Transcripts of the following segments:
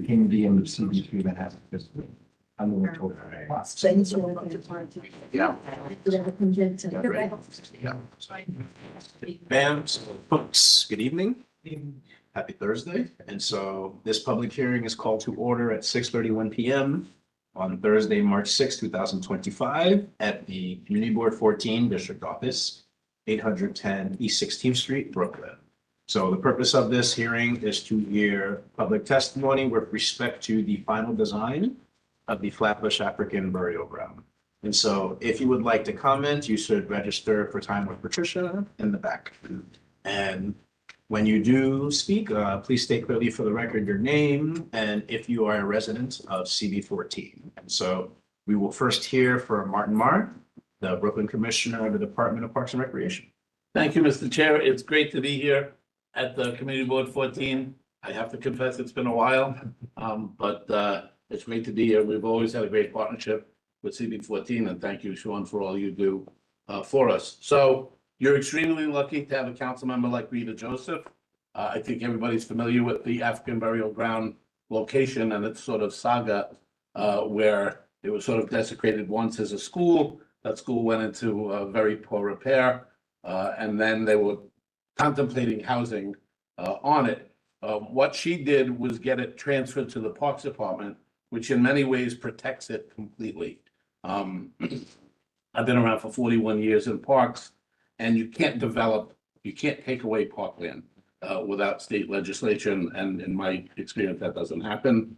became the end of CB3 that has this. I'm going to Yeah. Ma'am, folks, good evening. Happy Thursday. And so this public hearing is called to order at 6:31 p.m. on Thursday, March 6, 2025 at the Community Board 14 District Office, 810 East 16th Street, Brooklyn. So the purpose of this hearing is to hear public testimony with respect to the final design of the Flatbush African burial ground. And so if you would like to comment, you should register for time with Patricia in the back. And when you do speak, please state clearly for the record your name and if you are a resident of CB14. And so we will first hear from Martin Marr, the Brooklyn Commissioner of the Department of Parks and Recreation. Thank you, Mr. Chair. It's great to be here at the Community Board 14. I have to confess it's been a while, but it's great to be here. We've always had a great partnership with CB14, and thank you, Sean, for all you do for us. So you're extremely lucky to have a council member like Rita Joseph. I think everybody's familiar with the African burial ground location and its sort of saga where it was sort of desecrated once as a school. That school went into very poor repair, and then they were contemplating housing on it. What she did was get it transferred to the Parks Department, which in many ways protects it completely. I've been around for 41 years in parks, and you can't take away parkland without state legislation, and in my experience, that doesn't happen.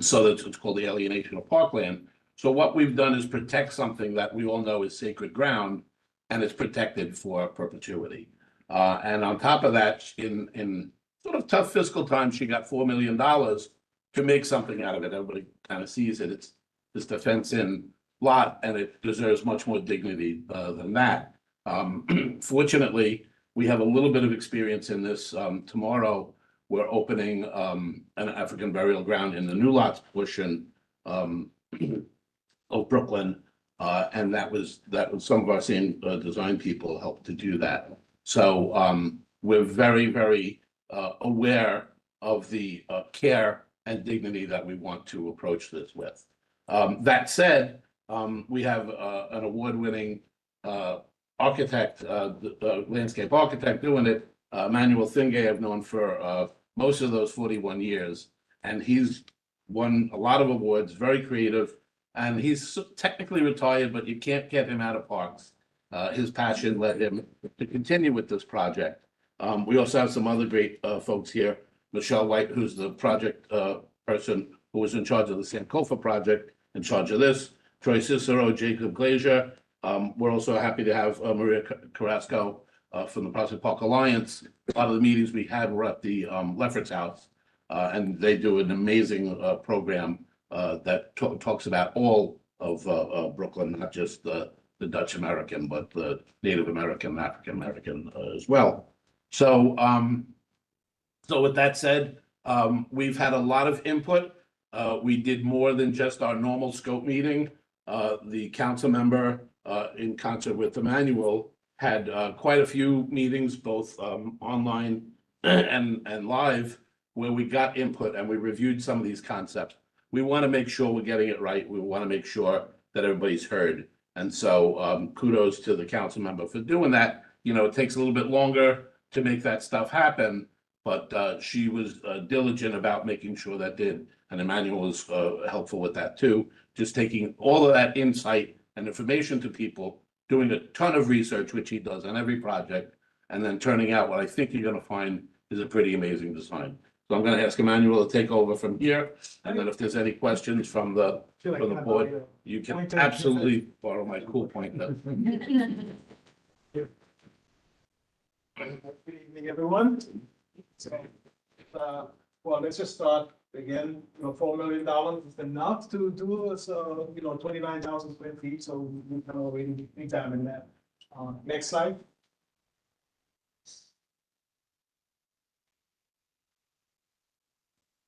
So that's what's called the alienation of parkland. So what we've done is protect something that we all know is sacred ground, and it's protected for perpetuity. And on top of that, in sort of tough fiscal times, she got $4 million to make something out of it. Everybody kind of sees it. It's just a fenced-in lot, and it deserves much more dignity than that. Fortunately, we have a little bit of experience in this. Tomorrow, we're opening an African burial ground in the New Lots portion of Brooklyn, and that was some of our same design people helped to do that. So we're very, very aware of the care and dignity that we want to approach this with. That said, we have an award-winning architect, landscape architect doing it, Manuel Thingay, I've known for most of those 41 years, and he's won a lot of awards, very creative, and he's technically retired, but you can't get him out of parks. His passion led him to continue with this project. We also have some other great folks here. Michelle White, who's the project person who was in charge of the Sankofa project, in charge of this. Troy Cicero, Jacob Glazier. We're also happy to have Maria Carrasco from the Prospect Park Alliance. A lot of the meetings we had were at the Lefferts House, and they do an amazing program that talks about all of Brooklyn, not just the Dutch American, but the Native American, African American as well. So, so with that said, we've had a lot of input. We did more than just our normal scope meeting. The council member, in concert with Emmanuel, had quite a few meetings, both online and live, where we got input and we reviewed some of these concepts. We want to make sure we're getting it right. We want to make sure that everybody's heard. And so kudos to the council member for doing that. You know, it takes a little bit longer to make that stuff happen, but she was diligent about making sure that did. And Emmanuel was helpful with that too. Just taking all of that insight and information to people, doing a ton of research, which he does on every project, and then turning out what I think you're going to find is a pretty amazing design. So I'm going to ask Emmanuel to take over from here, and then if there's any questions from the board, you can absolutely borrow my cool pointer. Good evening, everyone. So, well, let's just start again. You know, $4 million is enough to do so. You know, 29,000 square feet. So we can already examine that. Next slide.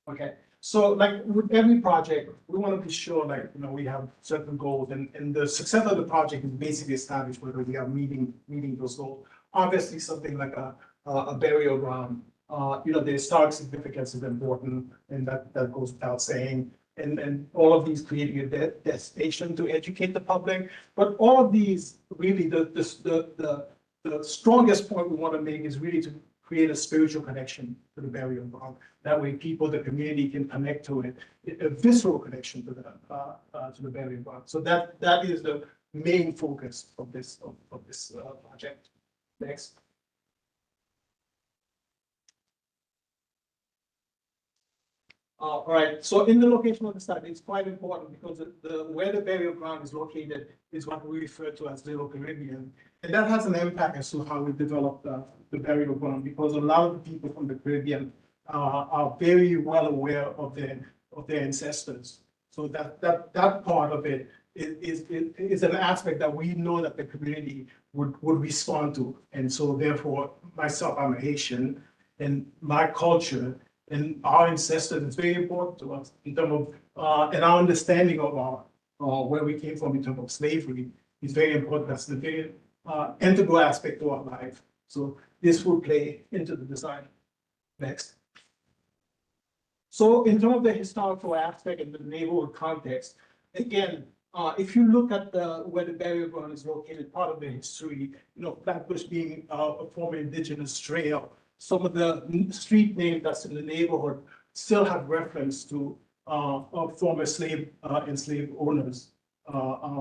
Okay. So, like with every project, we want to be sure, like, you know, we have certain goals, and the success of the project is basically established whether we are meeting those goals. Obviously, something like a burial ground the historic significance is important, and that goes without saying. And all of these creating a destination to educate the public, but all of these really the strongest point we want to make is really to create a spiritual connection to the burial ground. That way, people, the community can connect to it, a visceral connection to the burial ground. So that is the main focus of this project. Next. All right, so in the location of the site, it's quite important because where the burial ground is located is what we refer to as Little Caribbean. And that has an impact as to how we develop the burial ground, because a lot of the people from the Caribbean are very well aware of their ancestors. So that part of it is an aspect that we know that the community would respond to. And so therefore, myself, I'm a Haitian, and my culture and our ancestors is very important to us in terms of, and our understanding of where we came from in terms of slavery is very important. That's the very integral aspect to our life. So this will play into the design. Next. So in terms of the historical aspect and the neighborhood context, again, if you look at where the burial ground is located, part of the history, Flatbush being a former indigenous trail, some of the street names that's in the neighborhood still have reference to former enslaved owners.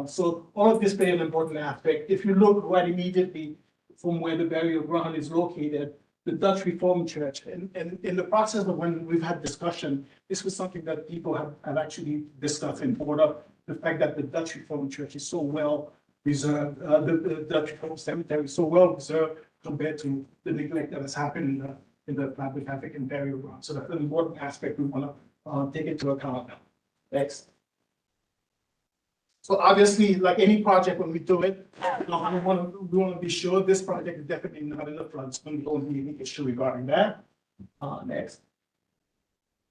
So all of this play an important aspect. If you look right immediately from where the burial ground is located, the Dutch Reformed Church, and in the process of when we've had discussion, this was something that people have actually discussed in order. The fact that the Dutch Reformed Church is so well preserved, the Dutch Reformed Cemetery is so well preserved compared to the neglect that has happened in the Flatbush African burial ground. So that's an important aspect we want to take into account. Next. So obviously, like any project, when we do it, we want to be sure this project is definitely not in the flood zone. We don't need any issue regarding that. Next.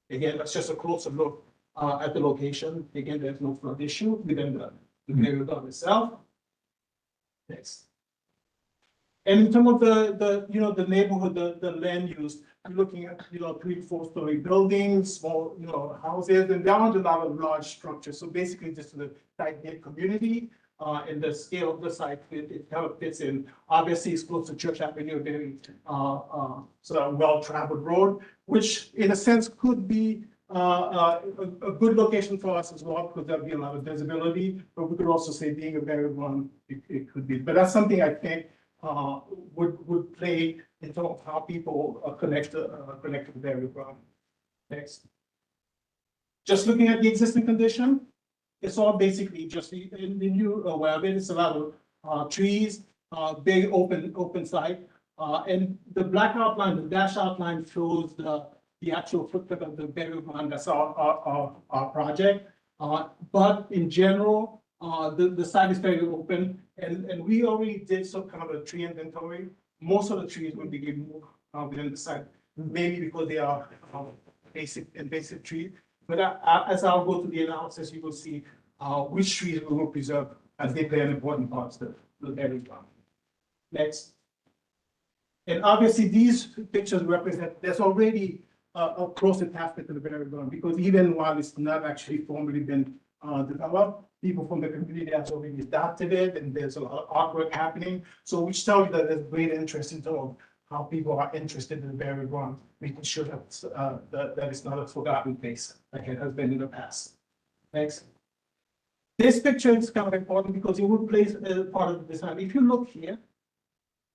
Again, that's just a closer look at the location. Again, there's no flood issue within the burial ground itself. Next. And in terms of the neighborhood, the land use, you're looking at 3 to 4 story buildings, small houses, and there aren't a lot of large structures. So basically, just the tight knit community and the scale of the site, it kind of fits in. Obviously, it's close to Church Avenue, a very well traveled road, which in a sense could be a good location for us as well, because there'll be a lot of visibility. But we could also say being a very one, it could be. But that's something I think would play into how people connect to the burial ground. Next. Just looking at the existing condition, it's all basically just in the new well, it's a lot of trees, big open site, and the black outline, the dash outline shows the actual footprint of the burial ground. That's our project. But in general, the site is very open, and we already did some kind of a tree inventory. Most of the trees will be removed within the site, maybe because they are invasive trees. But as I'll go through the analysis, you will see which trees we will preserve as they play an important part of the burial ground. Next. And obviously, these pictures represent there's already a close attachment to the burial ground, because even while it's not actually formally been developed, people from the community have already adopted it, and there's a lot of artwork happening. So which tells you that there's great interest in terms of how people are interested in the burial ground, making sure that it's not a forgotten place like it has been in the past. Next. This picture is kind of important because it will place as part of the design. If you look here,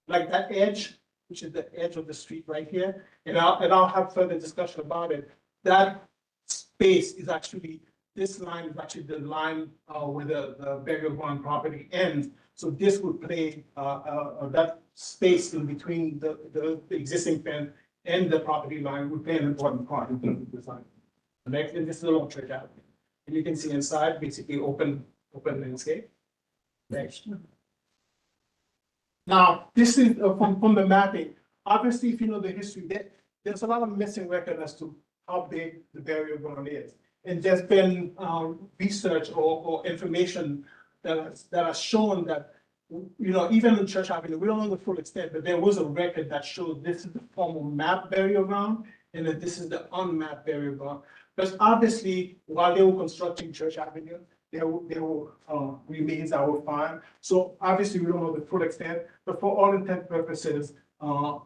like that edge, which is the edge of the street right here, and I'll have further discussion about it. That space is actually, this line is actually the line where the burial ground property ends. So this would play that space in between the existing fence and the property line would play an important part in terms of design. The next, and this is a long church out. And you can see inside, basically open landscape. Next. Now, this is from the mapping. Obviously, if you know the history, there's a lot of missing record as to how big the burial ground is. And there's been research or information that has shown that even in Church Avenue, we don't know the full extent, but there was a record that showed this is the formal map burial ground and that this is the unmapped burial ground. But obviously, while they were constructing Church Avenue, there were remains that were found. So obviously, we don't know the full extent, but for all intent and purposes,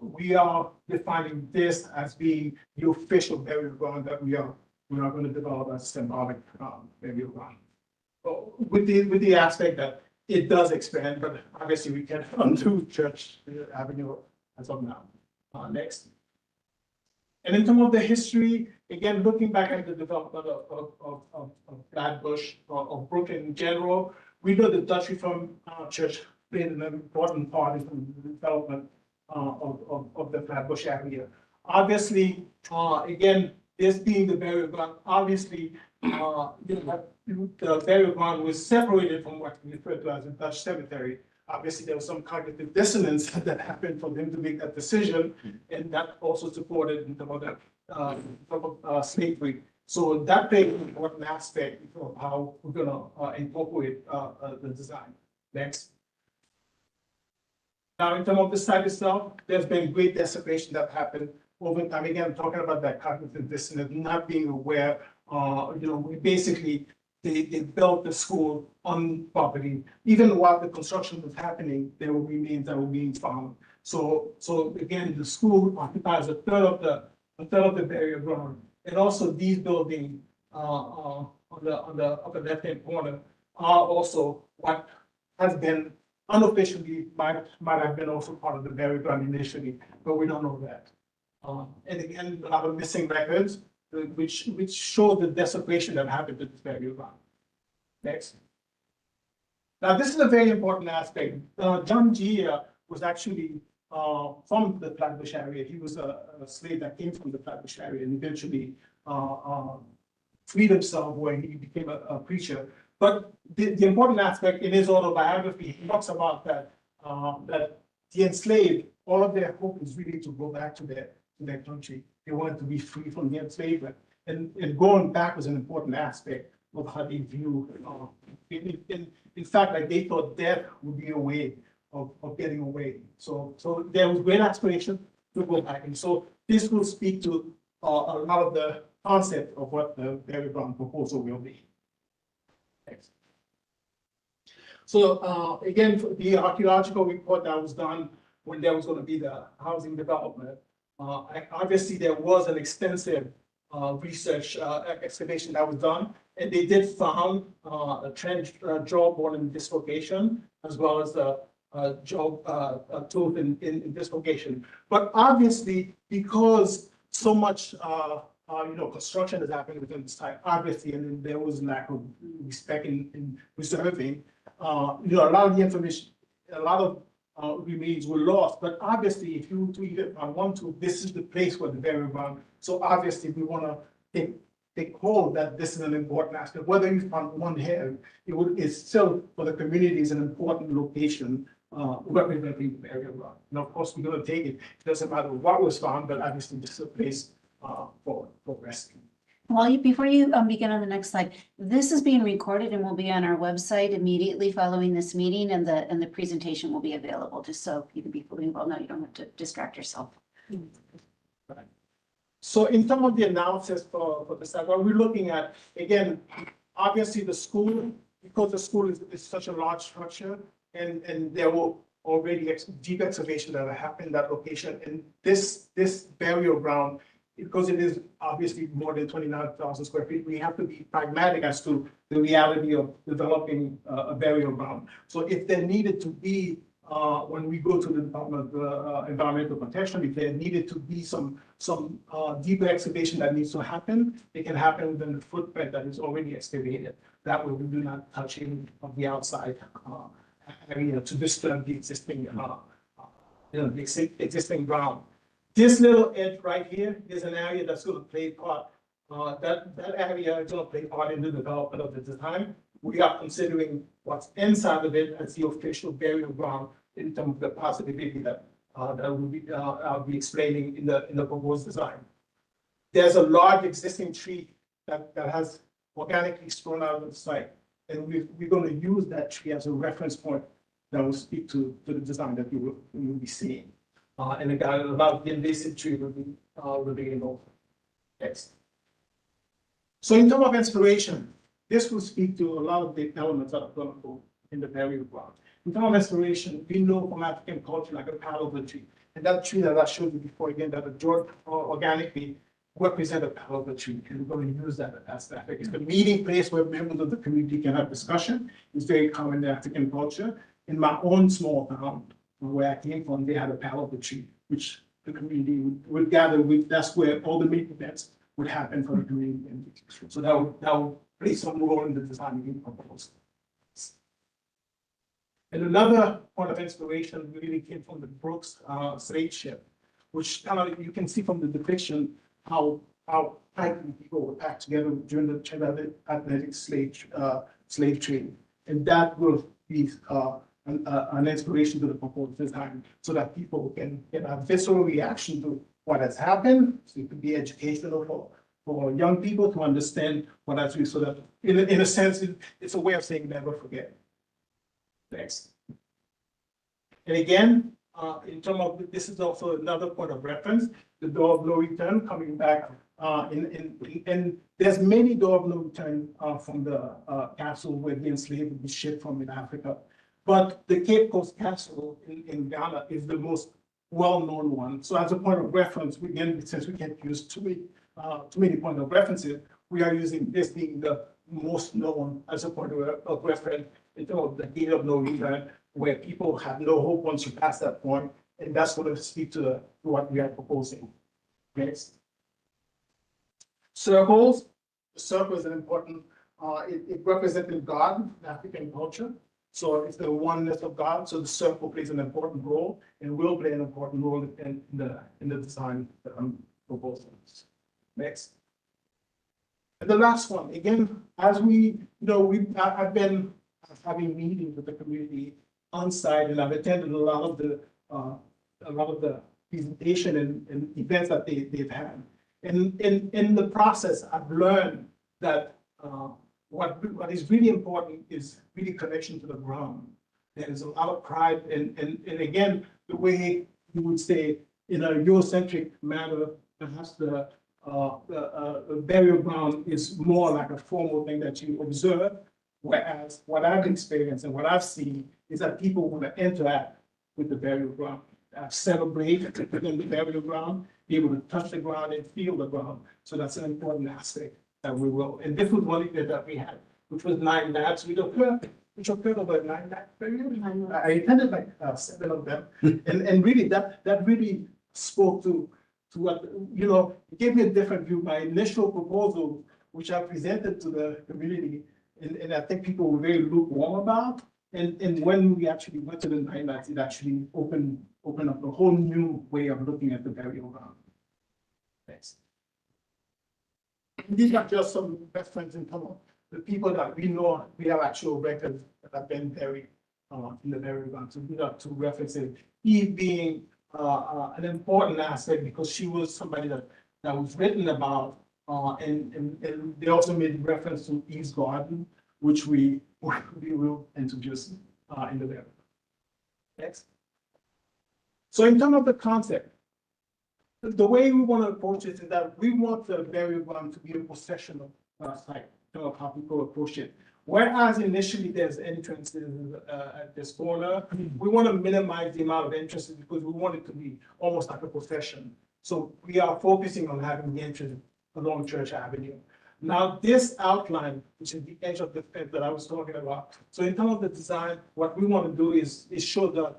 we are defining this as being the official burial ground that we are going to develop as symbolic burial ground. With the aspect that it does expand, but obviously we can undo Church Avenue as of now. Next. And in terms of the history, again, looking back at the development of Flatbush or Brooklyn in general, we know the Dutch Reformed Church played an important part in the development of the Flatbush area. Obviously, again, this being the burial ground, obviously, the burial ground was separated from what we refer to as the Dutch cemetery. Obviously, there was some cognitive dissonance that happened for them to make that decision, and that also supported in terms of slavery. So that played an important aspect of how we're gonna incorporate the design. Next. Now, in terms of the site itself, there's been great desecration that happened over time. Again, talking about that cognitive dissonance, not being aware, we basically, they built the school on property. Even while the construction was happening, there were remains that were being found. So again, the school occupies a third of the burial ground. And also these buildings on the upper left-hand corner are also what has been unofficially might have been also part of the burial ground initially, but we don't know that. And again, a lot of missing records, which show the desecration that happened at this burial ground. Next. Now, this is a very important aspect. John G. was actually from the Flatbush area. He was a slave that came from the Flatbush area and eventually freed himself where he became a preacher. But the important aspect in his autobiography, he talks about that the enslaved, all of their hope is really to go back to their country. They wanted to be free from the enslavement. And going back was an important aspect of how they view. In fact, like they thought death would be a way of getting away. So there was great aspiration to go back. And so this will speak to a lot of the concept of what the burial ground proposal will be. Next. So again, the archaeological report that was done when there was going to be the housing development, obviously there was an extensive research excavation that was done, and they did found a trench jaw bone in dislocation, as well as the jaw tooth in dislocation. But obviously, because so much construction is happening within this time, obviously, and then there was lack of respect in preserving. A lot of the information, a lot of remains were lost. But obviously, if you even want to, this is the place where the burial ground. So obviously, we want to take hold that this is an important aspect. Whether you found one here, it's still for the community is an important location representing the burial ground. And of course, we're going to take it. It doesn't matter what was found, but obviously, this is a place for rescue. Before you begin on the next slide, this is being recorded and will be on our website immediately following this meeting, and the presentation will be available, just so you can be fully involved. Now you don't have to distract yourself. Right. So in terms of the analysis for the site, what we're looking at, again, obviously the school, because the school is such a large structure, and there were already deep excavation that happened in that location, and this burial ground, because it is obviously more than 29,000 square feet, we have to be pragmatic as to the reality of developing a burial ground. So if there needed to be, when we go to the Department of Environmental Protection, if there needed to be some deeper excavation that needs to happen, it can happen within the footprint that is already excavated. That way we do not touch any of the outside area to disturb the existing, the existing ground. This little edge right here is an area that's going to play part. That area is going to play part in the development of the design. We are considering what's inside of it as the official burial ground in terms of the possibility that I'll be explaining in the proposed design. There's a large existing tree that has organically sprung out of the site, and we're going to use that tree as a reference point that will speak to the design that you will be seeing. And again, about the invasive tree will be involved. Next. So in terms of inspiration, this will speak to a lot of the elements that are going to go in the burial ground. In terms of inspiration, we know from African culture like a palover tree. And that tree that I showed you before, again, that the organically represent a palover tree. And we're going to use that as that. It's the meeting place where members of the community can have discussion. It's very common in African culture. In my own small town, where I came from, they had a palover tree, which the community would gather with. That's where all the meeting events would happen for the community. So that would play some role in the design being proposed. And another point of inspiration really came from the Brooks slave ship, which kind of, you can see from the depiction how tightly people were packed together during the transatlantic slave trade. And that will be an inspiration to the proposed design so that people can get a visceral reaction to what has happened. So it could be educational for young people to understand what has been, so that in a sense, it's a way of saying never forget. Next. And again, in terms of, this is also another point of reference, the door of no return coming back. And there's many door of no return from the castle where the enslaved would be shipped from in Africa. But the Cape Coast Castle in Ghana is the most well-known one. So as a point of reference, again, since we can't use too many points of references, we are using this being the most known as a point of reference in terms of the gate of no return, where people have no hope once you pass that point. And that's going to speak to what we are proposing. Next. Circles. The circle is an important, it represented God in African culture. So it's the oneness of God. So the circle plays an important role and will play an important role in the design that I'm proposing. Next. And the last one, again, as I've been having meetings with the community on site, and I've attended a lot of the presentation and events that they've had. And in the process, I've learned that what is really important is really connection to the ground. There is a lot of pride, and again, the way you would say in a Eurocentric manner, perhaps the burial ground is more like a formal thing that you observe, whereas what I've experienced and what I've seen is that people want to interact with the burial ground, celebrate within the burial ground, be able to touch the ground and feel the ground. So that's an important aspect that we will. And this was one event that we had, which was 9 nights, which occurred over a 9-night period. I attended like 7 of them, and really that really spoke to what, it gave me a different view. My initial proposal, which I presented to the community, and I think people were very lukewarm about. And when we actually went to the 9 nights, it actually opened up a whole new way of looking at the burial ground. Next. These are just some references in terms of the people that we know, we have actual records that have been buried in the burial ground. So these are 2 references. Eve being an important aspect because she was somebody that was written about, and they also made reference to Eve's garden, which we will introduce in the burial. Next. So in terms of the concept, the way we want to approach it is that we want the burial ground to be a possession of our site, in terms of how people approach it. Whereas initially there's entrances at this corner, we want to minimize the amount of entrances because we want it to be almost like a possession. So we are focusing on having the entrance along Church Avenue. Now this outline, which is the edge of the fence that I was talking about. So in terms of the design, what we want to do is show the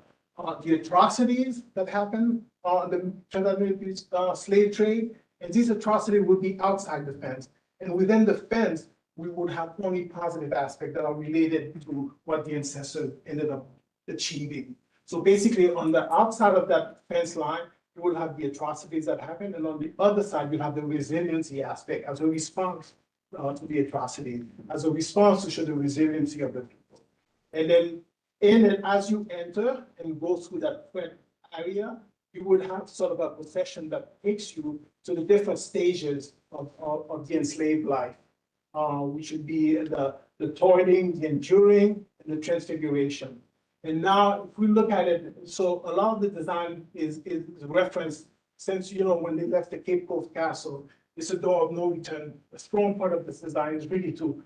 atrocities that happen on the transatlantic slave trade, and these atrocities would be outside the fence. And within the fence, we would have only positive aspects that are related to what the ancestors ended up achieving. So basically, on the outside of that fence line, you will have the atrocities that happen, and on the other side, you have the resiliency aspect as a response to the atrocity, as a response to show the resiliency of the people. And then as you enter and go through that area, you would have sort of a procession that takes you to the different stages of the enslaved life, which would be the toiling, the enduring, and the transfiguration. And now, if we look at it, so a lot of the design is referenced since, when they left the Cape Coast Castle, it's a door of no return. A strong part of this design is really to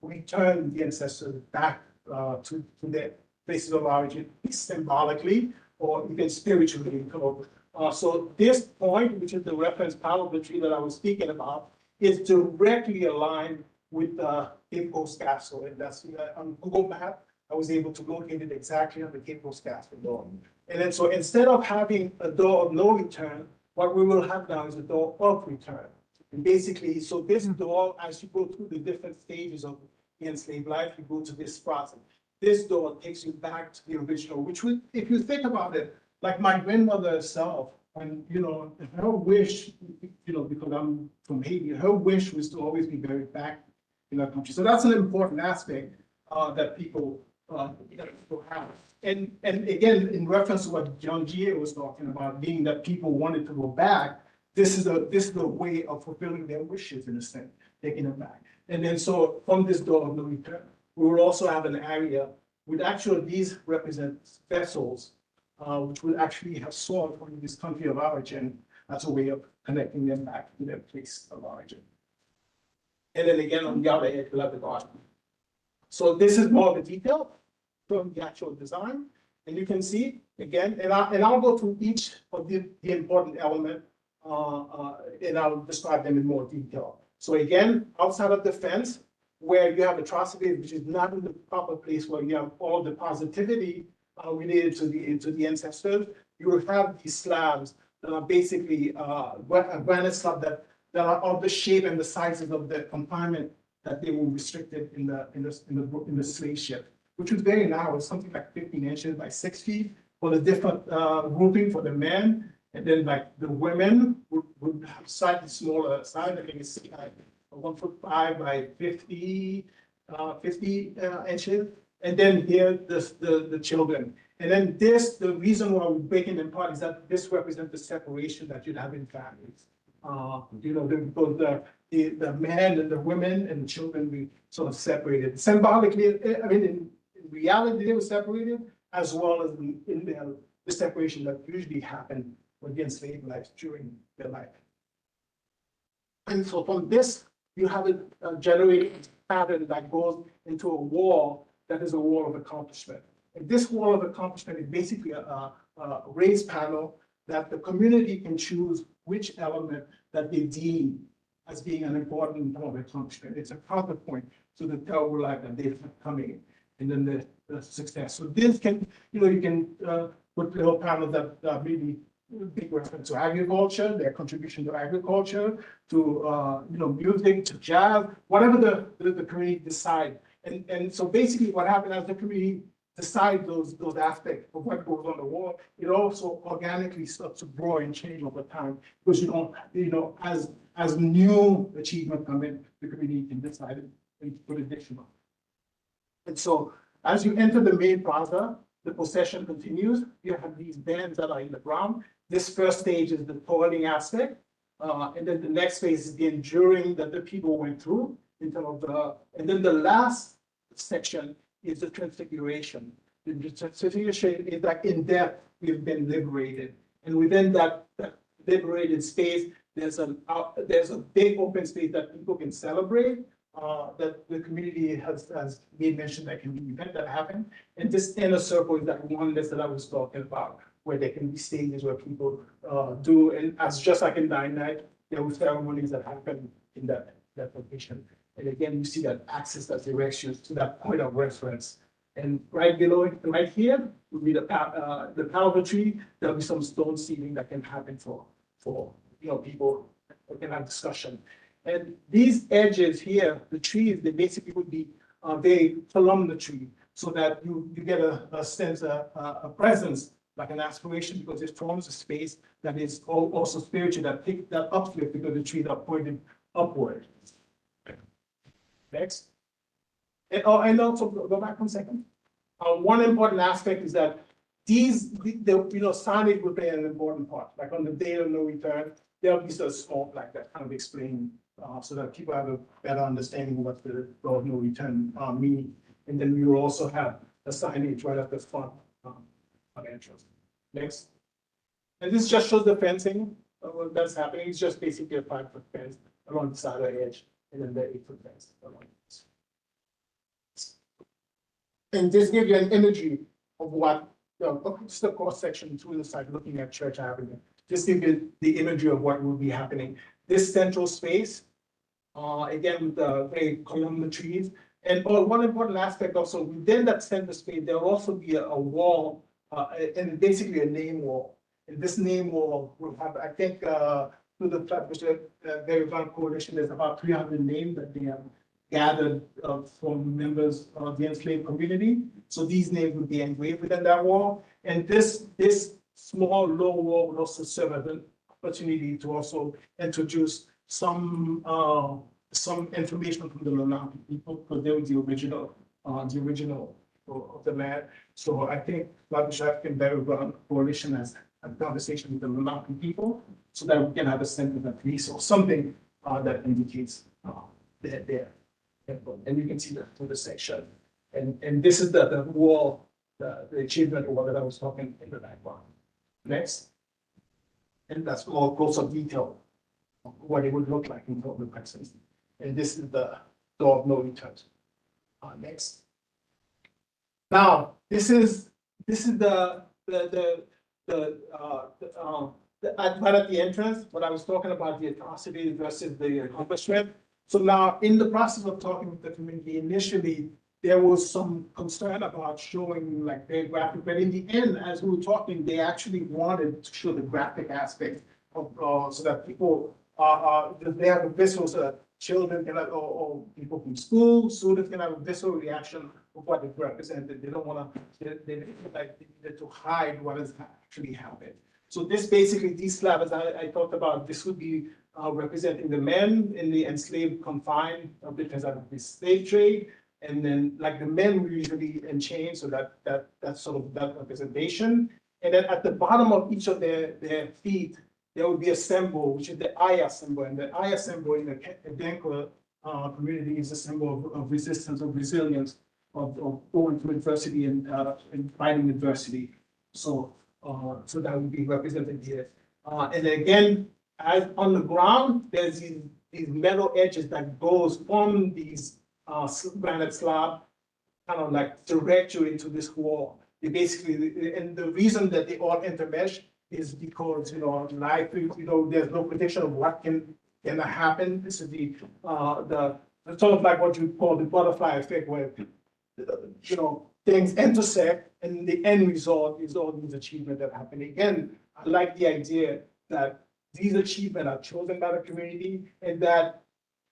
return the ancestors back to their places of origin, symbolically or even spiritually. So this point, which is the reference part of the tree that I was speaking about, is directly aligned with the Cape Coast Castle. And that's on Google Map, I was able to locate it exactly on the Cape Coast Castle door. And then so instead of having a door of no return, what we will have now is a door of return. And basically, so this door, as you go through the different stages of the enslaved life, you go to this process. This door takes you back to the original, which would, if you think about it, like my grandmother herself, and her wish, because I'm from Haiti, her wish was to always be buried back in our country. So that's an important aspect that people have. And again, in reference to what John Gia was talking about, being that people wanted to go back, this is a way of fulfilling their wishes in a sense, taking them back. And then so from this door of no return, we will also have an area with actually these represent vessels, which will actually have sold from this country of origin as a way of connecting them back to their place of origin. And then again, on the other end, we'll have the garden. So this is more of the detail from the actual design. And you can see, again, and I'll go through each of the important element, and I'll describe them in more detail. So again, outside of the fence, where you have atrocity, which is not in the proper place where you have all the positivity related to the ancestors, you will have these slabs that are basically granite slabs that are of the shape and the sizes of the confinement that they were restricted in the slave ship, which was very narrow, something like 15 inches by 6 feet for the different grouping for the men, and then like the women would have slightly smaller size. I think it's 1'5" by 50 inches. And then here, the children. And then the reason why we're breaking them apart is that this represents the separation that you'd have in families. Both the men and the women and the children be sort of separated. Symbolically, I mean, in reality, they were separated, as well as in the separation that usually happened with the enslaved lives during their life. And so from this, you have a generated pattern that goes into a wall that is a wall of accomplishment. And this wall of accomplishment is basically a raised panel that the community can choose which element that they deem as being an important form of accomplishment. It's a counterpoint to the terrible life that they've coming, and then the success. So this can, you can put little panels that really big reference to agriculture, their contribution to agriculture, to music, to jazz, whatever the community decide. And so basically what happened as the community decide those aspects of what goes on the wall, it also organically starts to grow and change over time, because as new achievement come in, the community can decide and put additional. And so as you enter the main plaza, the procession continues. You have these bands that are in the ground. This first stage is the toiling aspect. And then the next phase is the enduring that the people went through in terms of and then the last section is the transfiguration. The transfiguration is like in depth, we've been liberated. And within that liberated space, there's a big open space that people can celebrate, that the community has made mention that can be event that happen. And this inner circle is that oneness that I was talking about, where there can be stages where people do, and as just like in Nine Night, there were ceremonies that happen in that location. And again, you see that access that directs you to that point of reference. And right below it, right here, would be the palva tree. There'll be some stone seating that can happen for people that can have discussion. And these edges here, the trees, they basically would be very columnar tree, so that you get a sense, a presence, like an aspiration, because it forms a space that is also spiritual, that uplift, because the trees are pointed upward. Next. And also go back 1 second. One important aspect is that signage will play an important part. Like on the day of no return, there'll be sort of smoke like that, kind of explaining, so that people have a better understanding of what the day of no return means. And then we will also have the signage right at the front of the entrance. Next. And this just shows the fencing that's happening. It's just basically a 5-foot fence along the side of the edge, and then the 8-foot fence along this. And this gives you an imagery of what, just a cross section through the side looking at Church Avenue. Just give you the imagery of what will be happening. This central space, again, with the very columnar trees. And one important aspect also, within that center space, there will also be a wall, and basically a name wall. And this name wall will have, I think, through the Flatbush Verifying Coalition, there's about 300 names that they have gathered from members of the enslaved community. So these names will be engraved within that wall. And this small low wall will also serve as an opportunity to also introduce some information from the Lenape people, because they were the original of the land. So I think Flatbush African Burial Ground Coalition has a conversation with the Lenape people, so that we can have a sense of that piece or something that indicates their input. And you can see that through the section. And this is the wall, the achievement wall that I was talking in the background. Next. And that's more close-up detail of what it would look like in total presence. And this is the door of no return. Next. Now, this is the right at the entrance, what I was talking about, the atrocity versus the accomplishment. So now, in the process of talking with the community, initially, there was some concern about showing like their graphic, but in the end, as we were talking, they actually wanted to show the graphic aspect of, so that people they have a visceral, so that children can have, or people from school, students can have a visceral reaction of what it represented. They don't want to, they like to hide what has actually happened. So this basically, these slabs I talked about, this would be representing the men in the enslaved confined because of the slave trade. And then like the men were usually in chains, so that's sort of that representation. And then at the bottom of each of their feet, there would be a symbol, which is the Aya symbol. And the Aya symbol in the Denka community is a symbol of resistance, of resilience, of going through adversity and fighting adversity. So so that would be represented here. And then again, as on the ground, there's these metal edges that goes from these granite slab, kind of like direct you into this wall. They basically, and the reason that they all intermesh is because, life, there's no prediction of what can happen. This is the sort of like what you call the butterfly effect, where, things intersect and the end result is all these achievements that happen. Again, I like the idea that these achievements are chosen by the community, and that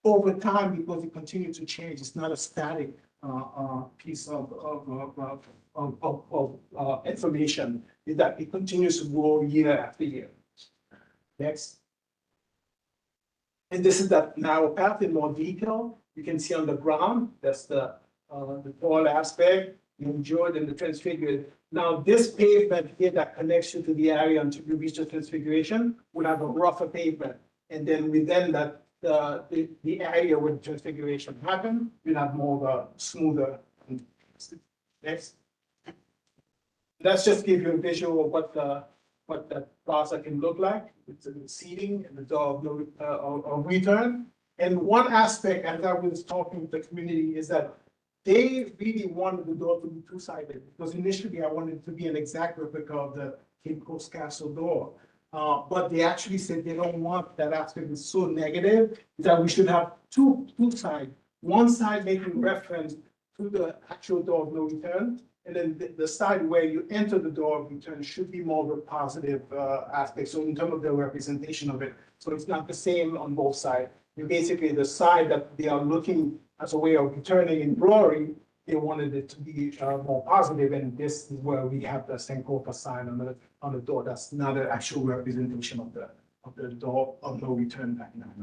over time, because it continues to change, it's not a static piece of information, is that it continues to grow year after year. Next. And this is that narrow path in more detail. You can see on the ground, that's the tall aspect, the endured and the transfigured. Now, this pavement here that connects you to the area until you reach the transfiguration will have a rougher pavement. And then within that, the area where the transfiguration happened, you'll have more of a smoother. Next. Let's just give you a visual of what the plaza can look like. It's the seating and the door of return. And one aspect, as I was talking with the community, is that they really wanted the door to be two-sided, because initially I wanted it to be an exact replica of the Cape Coast Castle door. But they actually said they don't want that aspect. It's so negative that we should have two sides. One side making reference to the actual door of no return, and then the side where you enter the door of return should be more of a positive aspect. So in terms of the representation of it, so it's not the same on both sides. Basically, the side that they are looking as a way of returning in glory, they wanted it to be more positive, and this is where we have the Senkopa sign on the door. That's not an actual representation of the door of no return back now.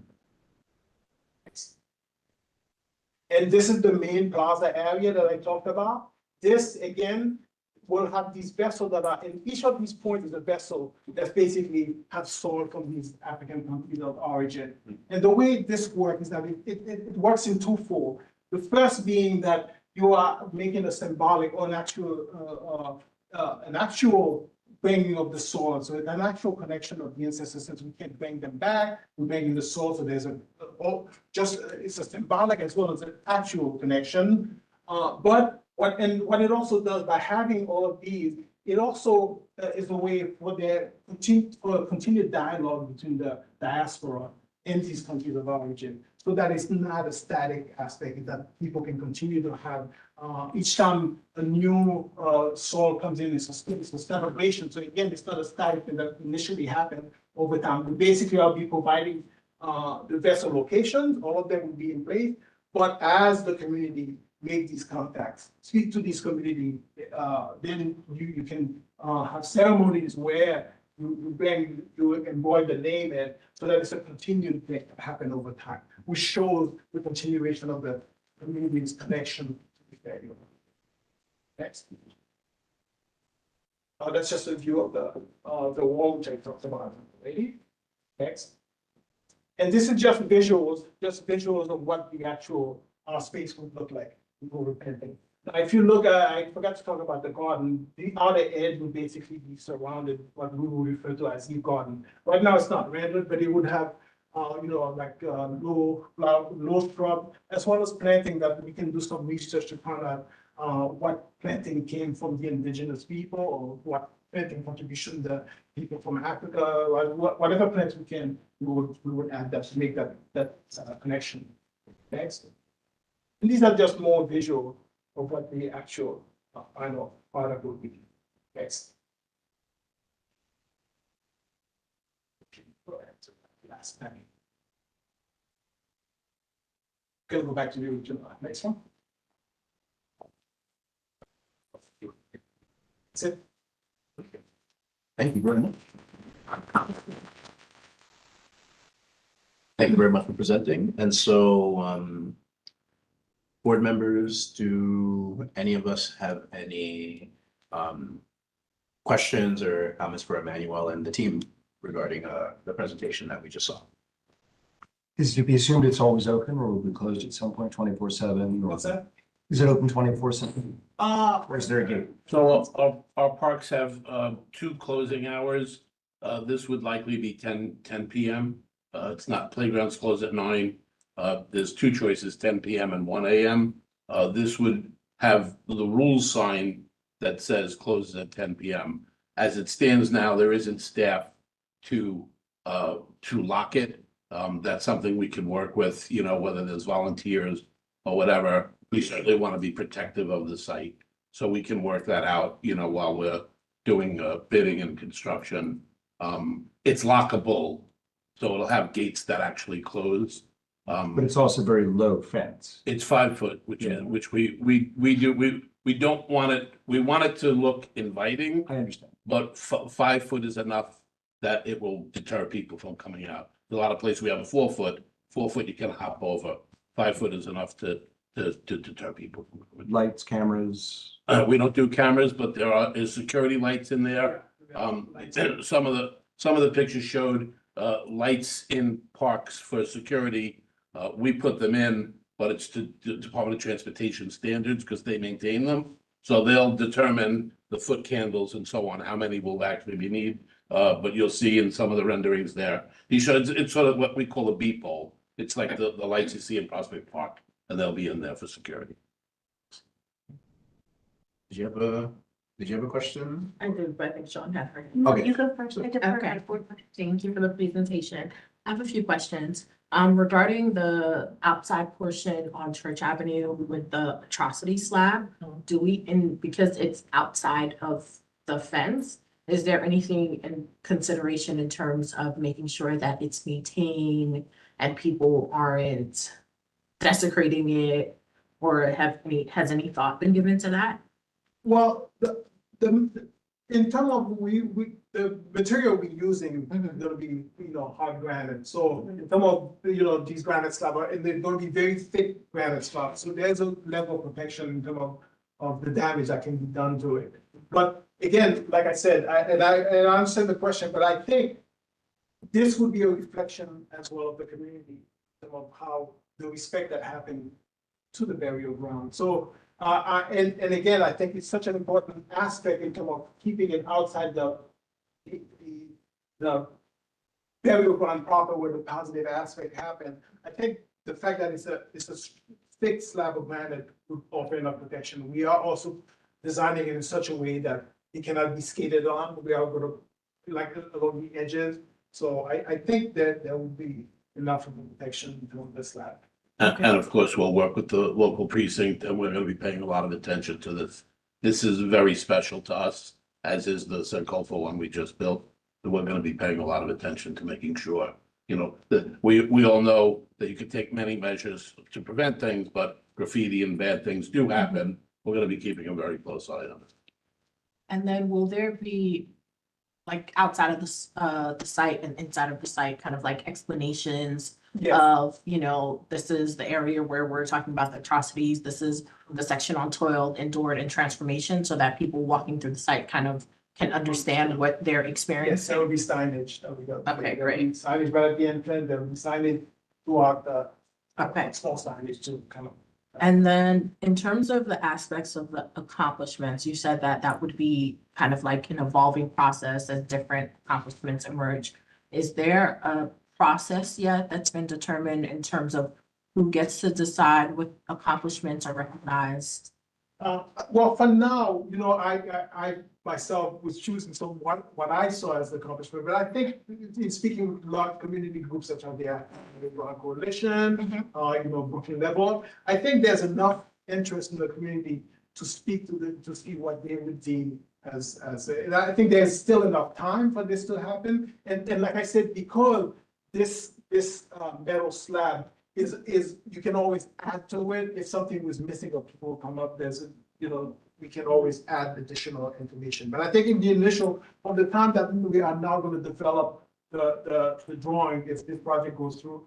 And this is the main plaza area that I talked about. This again will have these vessels that are in each of these points is a vessel that's basically have sold from these African countries of origin. And the way this works is that it works in twofold. The first being that you are making a symbolic or an actual bringing of the soul. So an actual connection of the ancestors, since we can bring them back, we're bringing the soul. So there's it's a symbolic as well as an actual connection. But what it also does by having all of these, it also is a way for continued dialogue between the diaspora in these countries of origin, so that it's not a static aspect, that people can continue to have, each time a new soul comes in, it's a celebration. So again, it's not a static thing that initially happened over time. We basically will be providing the vessel locations, all of them will be in place, but as the community make these contacts, speak to this community, then you can have ceremonies where you embroider the name in, so that it's a continued thing that happen over time, which shows the continuation of the community's connection to the area. Next. That's just a view of the wall which I talked about already. Next. And this is just visuals of what the actual space would look like before repenting. Now, if you look at, I forgot to talk about the garden, the outer edge would basically be surrounded what we would refer to as the garden. Right now, it's not rendered, but it would have, low shrub, as well as planting that we can do some research to find out what planting came from the indigenous people, or what planting contribution the people from Africa, or whatever plants we can, we would add that to make that connection. Next. And these are just more visual of what the actual final product will be. Next. Last time. Gonna go back to the original. Next one. That's it. Thank you very much. Thank you very much for presenting. And so, board members, do any of us have any questions or comments for Emmanuel and the team regarding the presentation that we just saw? Is it to be assumed it's always open, or will be closed at some point 24/7? What's that? Is it open 24/7? Or is there a gate? So our parks have two closing hours. This would likely be 10 PM. It's not, playgrounds close at 9. There's two choices, 10 PM and 1 AM. This would have the rules sign that says closes at 10 PM. As it stands now, there isn't staff to lock it. That's something we can work with, whether there's volunteers or whatever. We certainly want to be protective of the site, so we can work that out, while we're doing bidding and construction. It's lockable, so it'll have gates that actually close. But it's also very low fence. It's 5 foot, which we don't want it, we want it to look inviting, I understand. but 5 foot is enough that it will deter people from coming out. A lot of places we have a 4 foot, you can hop over. 5 foot is enough to deter people. Lights, cameras. We don't do cameras, but there is security lights in there. Some of the pictures showed lights in parks for security. We put them in, but it's to the Department of Transportation standards because they maintain them. So they'll determine the foot candles and so on, how many will actually be needed. But you'll see in some of the renderings there, it's sort of what we call a beep pole. It's like the lights you see in Prospect Park, and they'll be in there for security. Did you have a question? I did, but I think Sean had her. Okay. You go first. I defer Okay. to board member. Thank you for the presentation. I have a few questions. Regarding the outside portion on Church Avenue with the atrocity slab, do we, and because it's outside of the fence, is there anything in consideration in terms of making sure that it's maintained and people aren't desecrating it? Or has any thought been given to that? Well, in terms of the material we're using, Mhm. gonna be, hard granite. So in terms of, these granite slabs, and they're gonna be very thick granite slabs. So there's a level of protection in terms of the damage that can be done to it. But again, like I said, I understand the question, but I think this would be a reflection as well of the community, of how the respect that happened to the burial ground. So And again, I think it's such an important aspect in terms of keeping it outside the burial ground proper where the positive aspect happen. I think the fact that it's a thick slab of granite would offer enough protection. We are also designing it in such a way that it cannot be skated on. We are gonna, like, along the edges. So I think that there will be enough of protection to the slab. And of course, we'll work with the local precinct and we're gonna be paying a lot of attention to this. This is very special to us, as is the Sankofa one we just built. And we're gonna be paying a lot of attention to making sure, you know, that we all know that you can take many measures to prevent things, but graffiti and bad things do happen. We're gonna be keeping a very close eye on it. And then will there be, like, outside of the site and inside of the site, kind of like explanations Yes. of, you know, this is the area where we're talking about the atrocities, this is the section on toil, endured, and transformation, so that people walking through the site kind of can understand what they're Yes, experiencing? there will be signage. There will be- Okay, there will be great. Signage right at the entrance, there will be signage throughout the. Okay. Small signage to kind of. And then in terms of the aspects of the accomplishments, you said that that would be kind of like an evolving process as different accomplishments emerge. Is there a process yet that's been determined in terms of who gets to decide what accomplishments are recognized? Well, for now, you know, I myself was choosing some what I saw as the accomplishment, but I think in speaking with a lot of community groups such as the Coalition, you know, Brooklyn Level, I think there's enough interest in the community to speak to see what they would deem as, and I think there's still enough time for this to happen. And like I said, because this metal slab is, you can always add to it. If something was missing or people come up, you know, we can always add additional information. But I think in the initial, from the time that we are now going to develop the drawing, if this project goes through,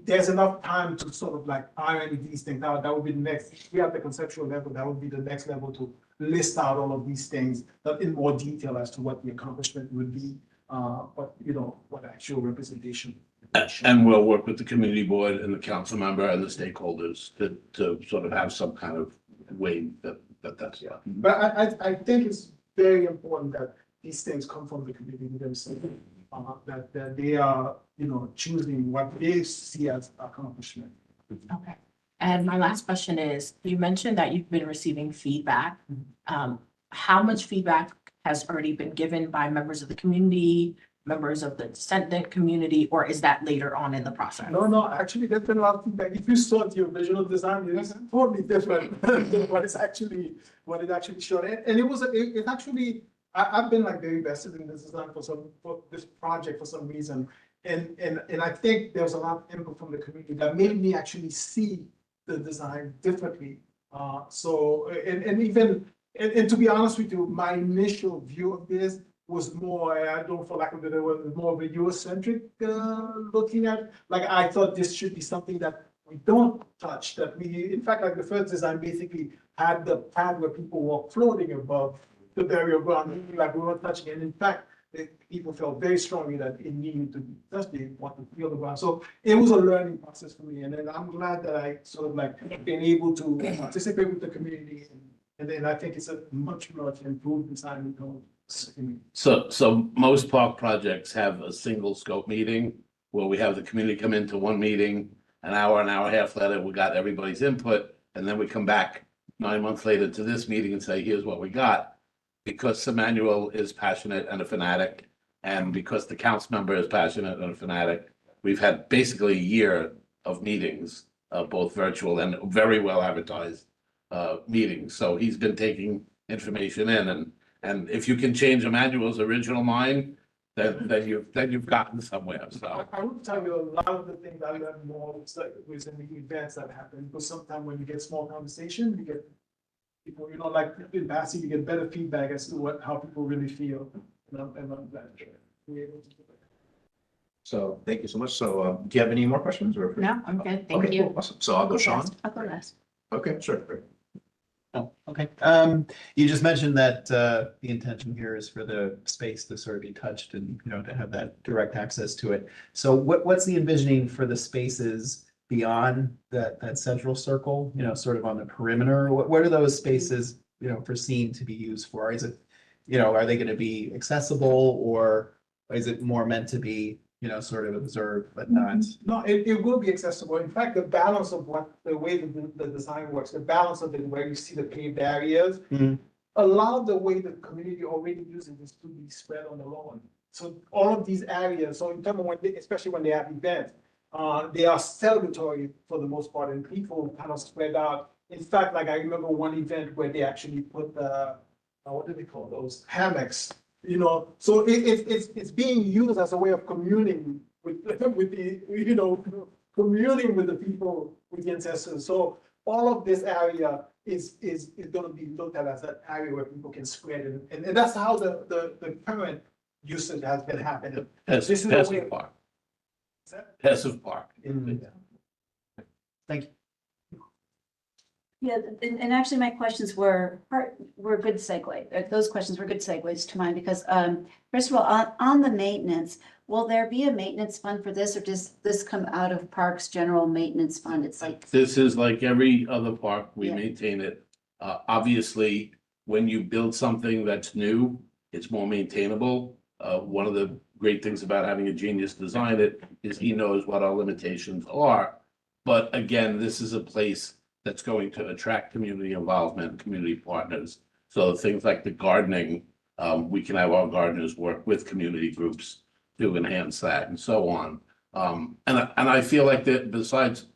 there's enough time to sort of like iron these things out. That would be the next, if we have the conceptual level, that would be the next level to list out all of these things in more detail as to what the accomplishment would be, but you know, what actual representation. And we'll work with the community board and the council member and the stakeholders to sort of have some kind of way that's. Yeah, but I think it's very important that these things come from the community themselves, that they are, you know, choosing what they see as accomplishment. Okay. And my last question is, you mentioned that you've been receiving feedback. How much feedback has already been given by members of the community, members of the descendant community, or is that later on in the process? No, actually, there's been a lot of feedback. If you saw the original design, it is totally different than what it actually showed. And it actually, I've been like very vested in this design for this project for some reason. And I think there was a lot of input from the community that made me actually see the design differently. And to be honest with you, my initial view of this was more, I don't feel like it was more of a Eurocentric looking at. Like, I thought this should be something that we don't touch, that we, in fact, like the first design basically had the pad where people were floating above the burial ground, like we weren't touching it. And in fact, people felt very strongly that it needed to be touched, they want to feel the ground. So it was a learning process for me. And then I'm glad that I sort of like been able to participate with the community. And then I think it's a much improved design. So most park projects have a single scope meeting where we have the community come into one meeting, an hour and a half later, we got everybody's input, and then we come back 9 months later to this meeting and say, here's what we got. Because Emmanuel is passionate and a fanatic, and because the council member is passionate and a fanatic, we've had basically a year of meetings, both virtual and very well advertised meetings. So he's been taking information in, and if you can change Emmanuel's original mind, then you've gotten somewhere. So I would tell you a lot of the things I learned more was in the events that happen, because sometimes when you get small conversation, you get people, you know, like in passing, you get better feedback as to how people really feel. And I'm glad to be able to do that. So thank you so much. So do you have any more questions or? No, I'm good. Thank Okay, you. cool, awesome. So I'll go Sean. I'll go last. Okay, sure. Great. Oh, okay. You just mentioned that the intention here is for the space to sort of be touched and, you know, to have that direct access to it. So what's the envisioning for the spaces beyond that central circle, sort of on the perimeter? What are those spaces, foreseen to be used for? Is it, are they gonna be accessible, or is it more meant to be, sort of observed but not? No, it will be accessible. In fact, the balance of the way the design works, the balance of it, where you see the paved areas, Mhm. a lot of the way the community already uses is to be spread on the lawn. So all of these areas, so in terms of especially when they have events, they are celebratory for the most part, and people kind of spread out. In fact, like I remember one event where they actually put what do they call those, hammocks, so it's being used as a way of communing with the, communing with the people, with the ancestors. So all of this area is gonna be looked at as an area where people can spread, and that's how the current usage has been happening. This is the way. Passive Park. Passive Park. Thank you. Yeah, and actually my questions were good segue. Those questions were good segues to mine because, first of all, on the maintenance, will there be a maintenance fund for this, or does this come out of Parks General Maintenance Fund? It's like, This is like every other park, we Yeah. maintain it. Obviously, when you build something that's new, it's more maintainable. One of the great things about having a genius design it is he knows what our limitations are. But again, this is a place that's going to attract community involvement, community partners. So things like the gardening, we can have our gardeners work with community groups to enhance that and so on. And I feel like that besides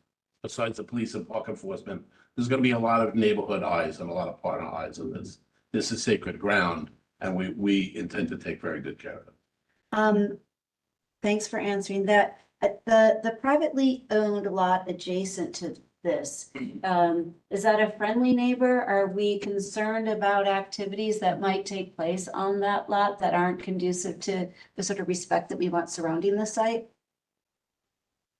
the police and park enforcement, there's gonna be a lot of neighborhood eyes and a lot of partner eyes on this. This is sacred ground, and we intend to take very good care of it. thanks for answering that. The privately owned lot adjacent to this, is that a friendly neighbor? Are we concerned about activities that might take place on that lot that aren't conducive to the sort of respect that we want surrounding the site?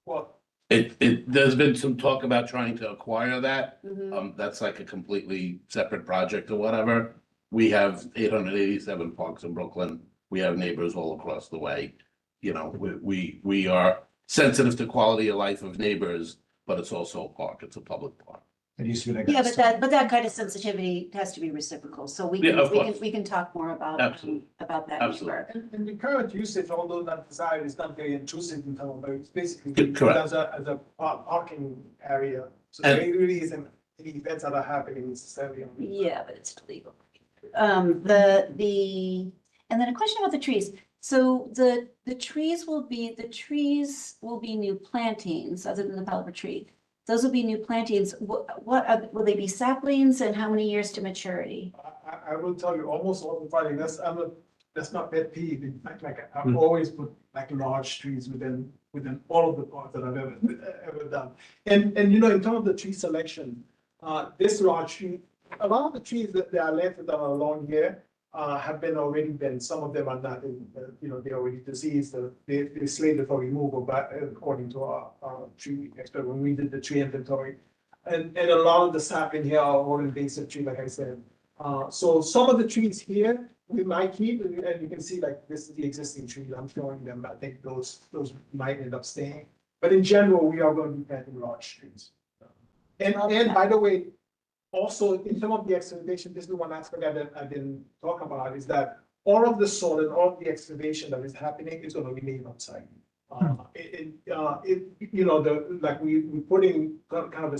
Well, There's been some talk about trying to acquire that. Mhm. That's like a completely separate project or whatever. We have 887 parks in Brooklyn. We have neighbors all across the way. We are sensitive to quality of life of neighbors, but it's also a park. It's a public park. It used to be like. Yeah, but that kind of sensitivity has to be reciprocal, so we Yeah, can, of we can, course. we can talk more about, Absolutely. about that Absolutely. neighbor. and the current usage, although not desired, is not very intrusive in town, but it's basically Correct. as a parking area. So And- there really isn't any events that are happening necessarily. Yeah, but it's illegal. And then a question about the trees. So the trees will be new plantings, other than the caliber tree. Those will be new plantings. Will they be saplings, and how many years to maturity? I will tell you, almost all the fighting, that's not pet peeve. In fact, like I've always put like large trees within all of the parks that I've ever done. And in terms of the tree selection, this large tree, a lot of the trees that are planted that are along here have been already been, some of them are not, they're already diseased, they're slated for removal, but according to our tree expert, when we did the tree inventory. And a lot of the sapling here are all invasive tree, like I said. So some of the trees here, we might keep, and you can see like this is the existing trees, I'm showing them, I think those might end up staying. But in general, we are going to be planting large trees. And by the way, also, in terms of the excavation, this is the one aspect that I didn't talk about, is that all of the soil and all of the excavation that is happening is gonna remain on site. We're putting kind of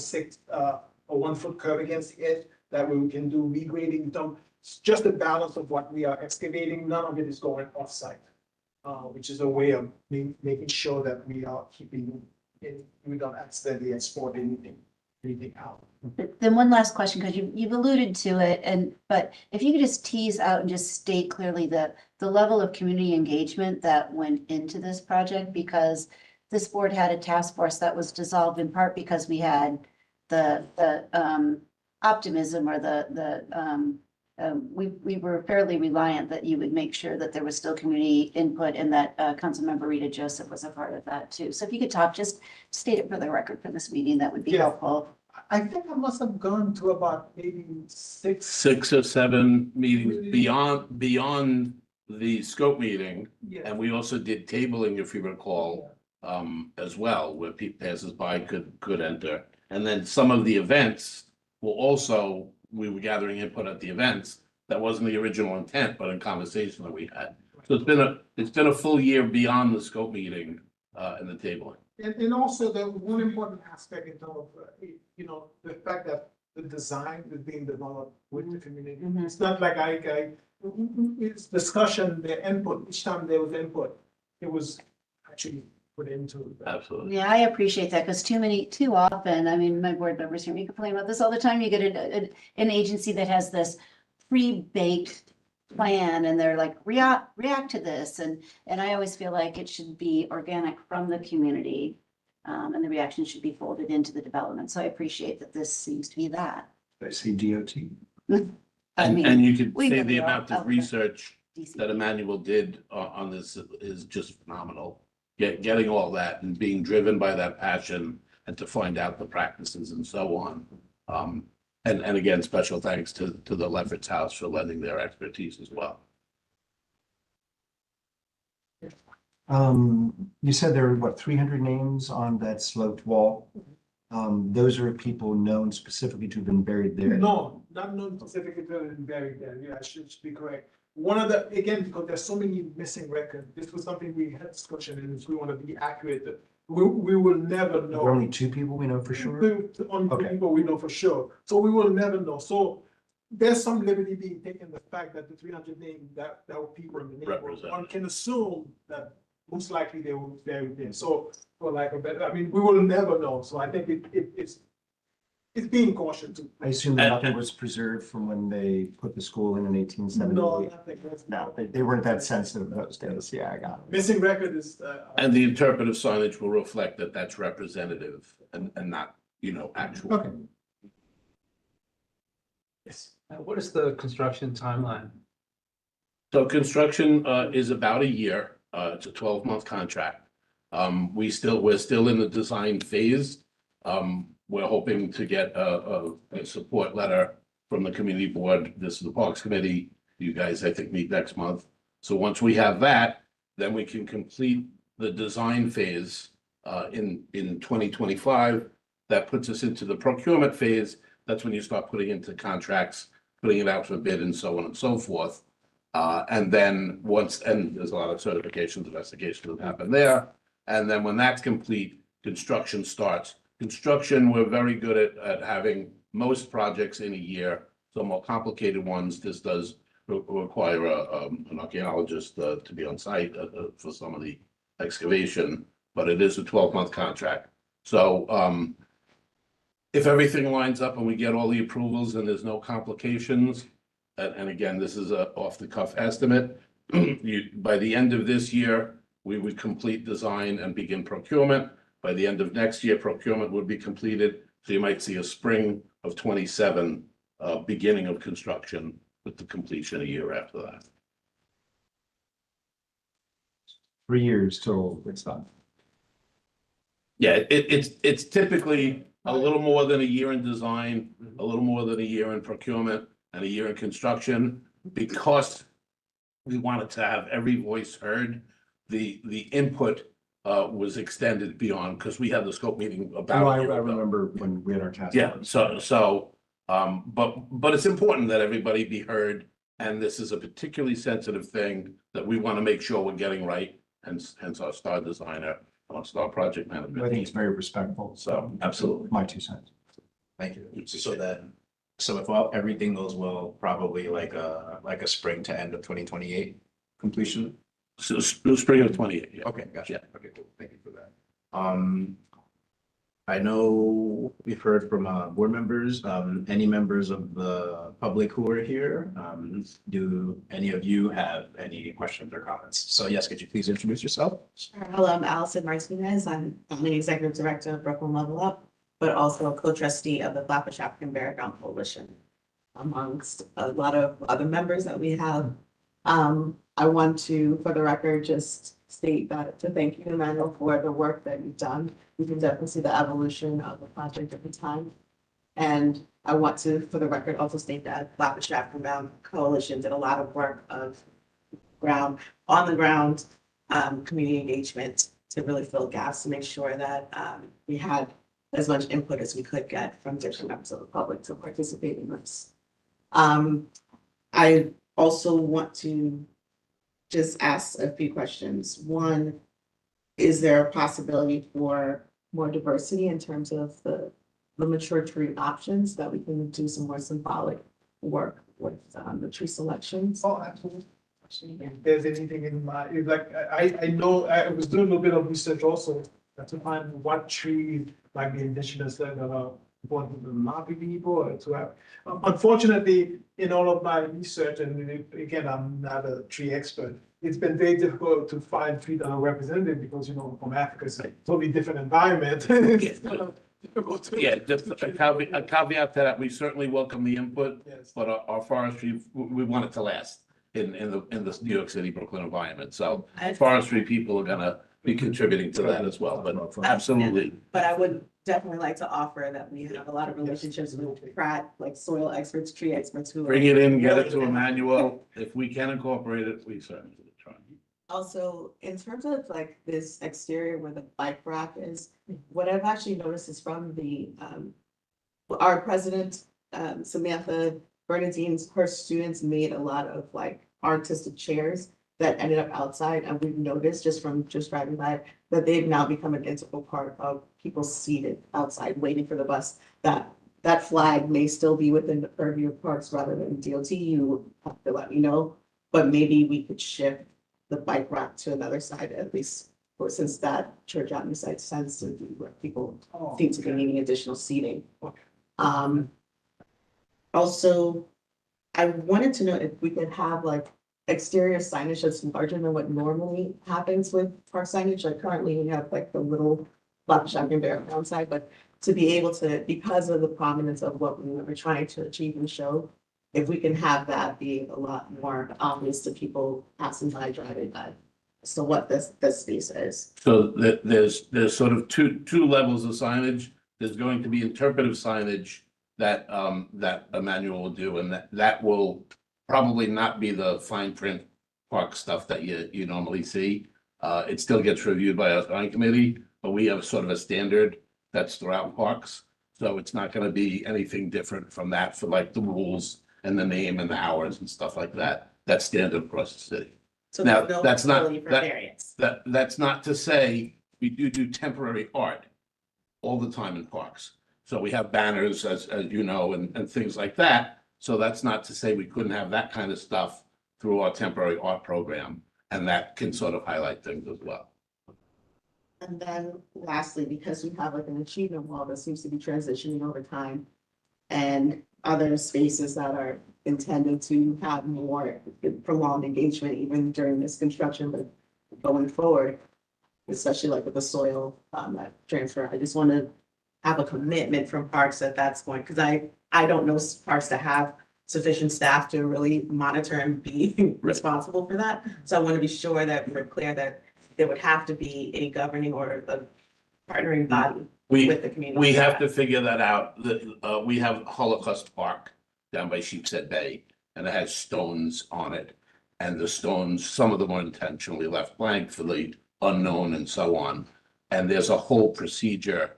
a 1 foot curve against the edge, that way we can do regrading, just the balance of what we are excavating, none of it is going off site. Which is a way of making sure that we are keeping, we don't accidentally export anything out. Then one last question, because you've alluded to it, but if you could just tease out and just state clearly the level of community engagement that went into this project, because this board had a task force that was dissolved in part because we had the optimism, or we were fairly reliant that you would make sure that there was still community input, and that Councilmember Rita Joseph was a part of that too. So if you could just state it for the record for this meeting, that would be Yeah. helpful. I think I must have gone to about maybe 6. 6 or 7 meetings beyond the scope meeting. Yeah. And we also did tabling, if you recall, as well, where passers-by could enter. And then some of the events will also, we were gathering input at the events. That wasn't the original intent, but in conversation that we had. So it's been a full year beyond the scope meeting, and the tabling. And also the one important aspect in terms of, the fact that the design is being developed with the community. Mhm. It's not like it's discussion, the input, each time there was input, it was actually put into. Absolutely. Yeah, I appreciate that because too often, I mean, my board members hear me complain about this all the time. You get an agency that has this pre-baked plan and they're like, react to this. And I always feel like it should be organic from the community. And the reaction should be folded into the development. So I appreciate that this seems to be that. I see DOT. I mean, And you could we say really the are amount of out there. research DC. that Emmanuel did on this is just phenomenal. Getting all that and being driven by that passion and to find out the practices and so on. And again, special thanks to the Lefferts House for lending their expertise as well. You said there were, what, 300 names on that sloped wall? Those are people known specifically to have been buried there. No, not known specifically to have been buried there. Yeah, I should be correct. One of the, again, because there's so many missing records, this was something we had discussion and if we want to be accurate, we will never There are only know. 2 people we know for sure. The only two Okay. people we know for sure. So we will never know. So there's some liberty being taken, the fact that the 300 names that were people in the neighborhood, Represent. one can assume that most likely they were buried there. So for lack of better, I mean, we will never know. So I think it's being cautioned too. I assume that nothing was preserved from when they put the school in 1878. No, nothing. No, they weren't that sensitive those days. Yeah, I got it. Missing record is. And the interpretive signage will reflect that that's representative and not, actual. Okay. Yes. What is the construction timeline? So construction is about a year. It's a 12-month contract. We're still in the design phase. We're hoping to get a support letter from the community board. This is the Parks Committee. You guys, I think, meet next month. So once we have that, then we can complete the design phase in 2025. That puts us into the procurement phase. That's when you start putting into contracts, putting it out for bid and so on and so forth. And then and there's a lot of certifications, investigations that happen there. And then when that's complete, construction starts. Construction, we're very good at having most projects in a year. Some more complicated ones, this does require an archaeologist to be on site for some of the excavation, but it is a 12-month contract. So if everything lines up and we get all the approvals and there's no complications, and again, this is a off-the-cuff estimate, by the end of this year, we would complete design and begin procurement. By the end of next year, procurement would be completed. So you might see a spring of 27 beginning of construction with the completion a year after that. 3 years till it's done. Yeah, it's typically a little more than a year in design, a little more than a year in procurement, and a year in construction. Because we wanted to have every voice heard, the input was extended beyond, because we had the scope meeting I about a year ago. remember when we had our task. Yeah, force. but it's important that everybody be heard, and this is a particularly sensitive thing that we want to make sure we're getting right, hence our star designer, our star project I management think it's team. very respectful. So, absolutely. My 2 cents. Thank you. So if everything goes well, probably like a spring to end of 2028 completion? So spring of 28, yeah. Okay, gotcha. Yeah. Okay, cool. Thank you for that. I know we've heard from board members, any members of the public who are here. Do any of you have any questions or comments? So yes, could you please introduce yourself? Sure. Hello, I'm Allison Martinez. I'm the executive director of Brooklyn Level Up, but also a co-trustee of the Flatbush African Burial Ground Coalition, amongst a lot of other members that we have. I want to, for the record, just state that to thank you, Emmanuel, for the work that you've done. You can definitely see the evolution of the project over time. And I want to, for the record, also state that Flatbush African Burial Coalition did a lot of work of on the ground community engagement to really fill gaps, to make sure that we had as much input as we could get from different members of the public to participate in this. I also want to just ask a few questions. One, is there a possibility for more diversity in terms of the mature tree options, that we can do some more symbolic work with the tree selections? Oh, absolutely. If there's anything in my, I know, I was doing a little bit of research also to find what tree might be indigenous that are important to the Maori people or to have. Unfortunately, in all of my research, and again, I'm not a tree expert, it's been very difficult to find trees that are representative because, from Africa, it's a totally different environment. It's kind of difficult to- Yeah, just a caveat to that, we certainly welcome the input, Yes. but our forestry, we want it to last in the New York City, Brooklyn environment. So forestry people are gonna be contributing to that as well, but absolutely. But I would definitely like to offer that we have a lot of relationships with Pratt, like soil experts, tree experts who. Bring it in, get it to Emmanuel. If we can incorporate it, we certainly will try. Also, in terms of like this exterior where the bike rack is, what I've actually noticed is from our president, Samantha Bernadine's, her students made a lot of like artistic chairs that ended up outside, and we've noticed just driving by that they've now become an integral part of people seated outside waiting for the bus. That flag may still be within the purview of parks rather than DOT. You have to let me know, but maybe we could shift the bike rack to another side, at least, or since that Church Avenue site tends to be where people seem to be needing additional seating. Also, I wanted to know if we could have like exterior signage that's larger than what normally happens with park signage. Like currently we have like the little Flatbush shopping bear outside, but to be able to, because of the prominence of what we were trying to achieve and show, if we can have that be a lot more obvious to people passing by, driving by. So what this space is. So there's sort of two levels of signage. There's going to be interpretive signage that Emmanuel will do, and that will probably not be the fine print park stuff that you normally see. It still gets reviewed by our design committee, but we have sort of a standard that's throughout parks. So it's not gonna be anything different from that for like the rules and the name and the hours and stuff like that. That's standard across the city. So Now, there's no that's not- ability for variance. That's not to say we do temporary art all the time in parks. So we have banners, as you know, and things like that. So that's not to say we couldn't have that kind of stuff through our temporary art program, and that can sort of highlight things as well. And then lastly, because we have like an achievement wall that seems to be transitioning over time, and other spaces that are intended to have more prolonged engagement even during this construction, but going forward, especially like with the soil that transfer, I just want to have a commitment from parks that that's going, because I don't know parks that have sufficient staff to really monitor and be responsible for that. So I want to be sure that we're clear that there would have to be a governing or a partnering body with the community. We have to figure that out. We have Holocaust Park down by Sheepshead Bay, and it has stones on it. And the stones, some of them are intentionally left blank for the unknown and so on. And there's a whole procedure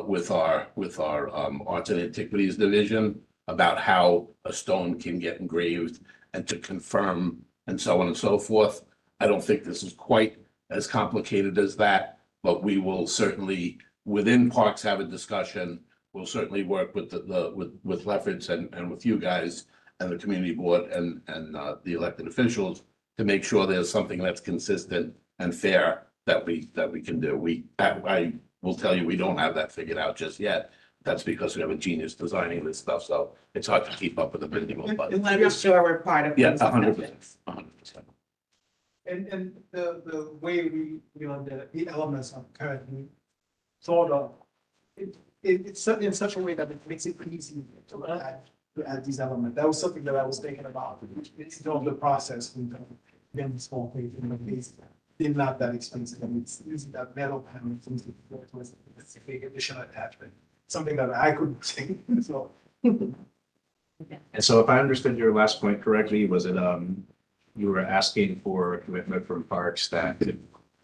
with our Arts and Antiquities Division about how a stone can get engraved and to confirm and so on and so forth. I don't think this is quite as complicated as that, but we will certainly, within parks, have a discussion. We'll certainly work with with Lefferts and with you guys and the community board and the elected officials to make sure there's something that's consistent and fair that we can do. I will tell you, we don't have that figured out just yet. That's because we have a genius designing this stuff, so it's hard to keep up with the building. We want to be sure we're part of. Yeah, those 100%. discussions. 100%. And the way the elements are currently thought of, it's in such a way that it makes it easy to add these elements. That was something that I was thinking about. It's the process, again, small things, they're not that expensive, and it's using that metal panel, things that it's a big additional attachment, something that I couldn't see, so. And so if I understood your last point correctly, was it, you were asking for a commitment from parks that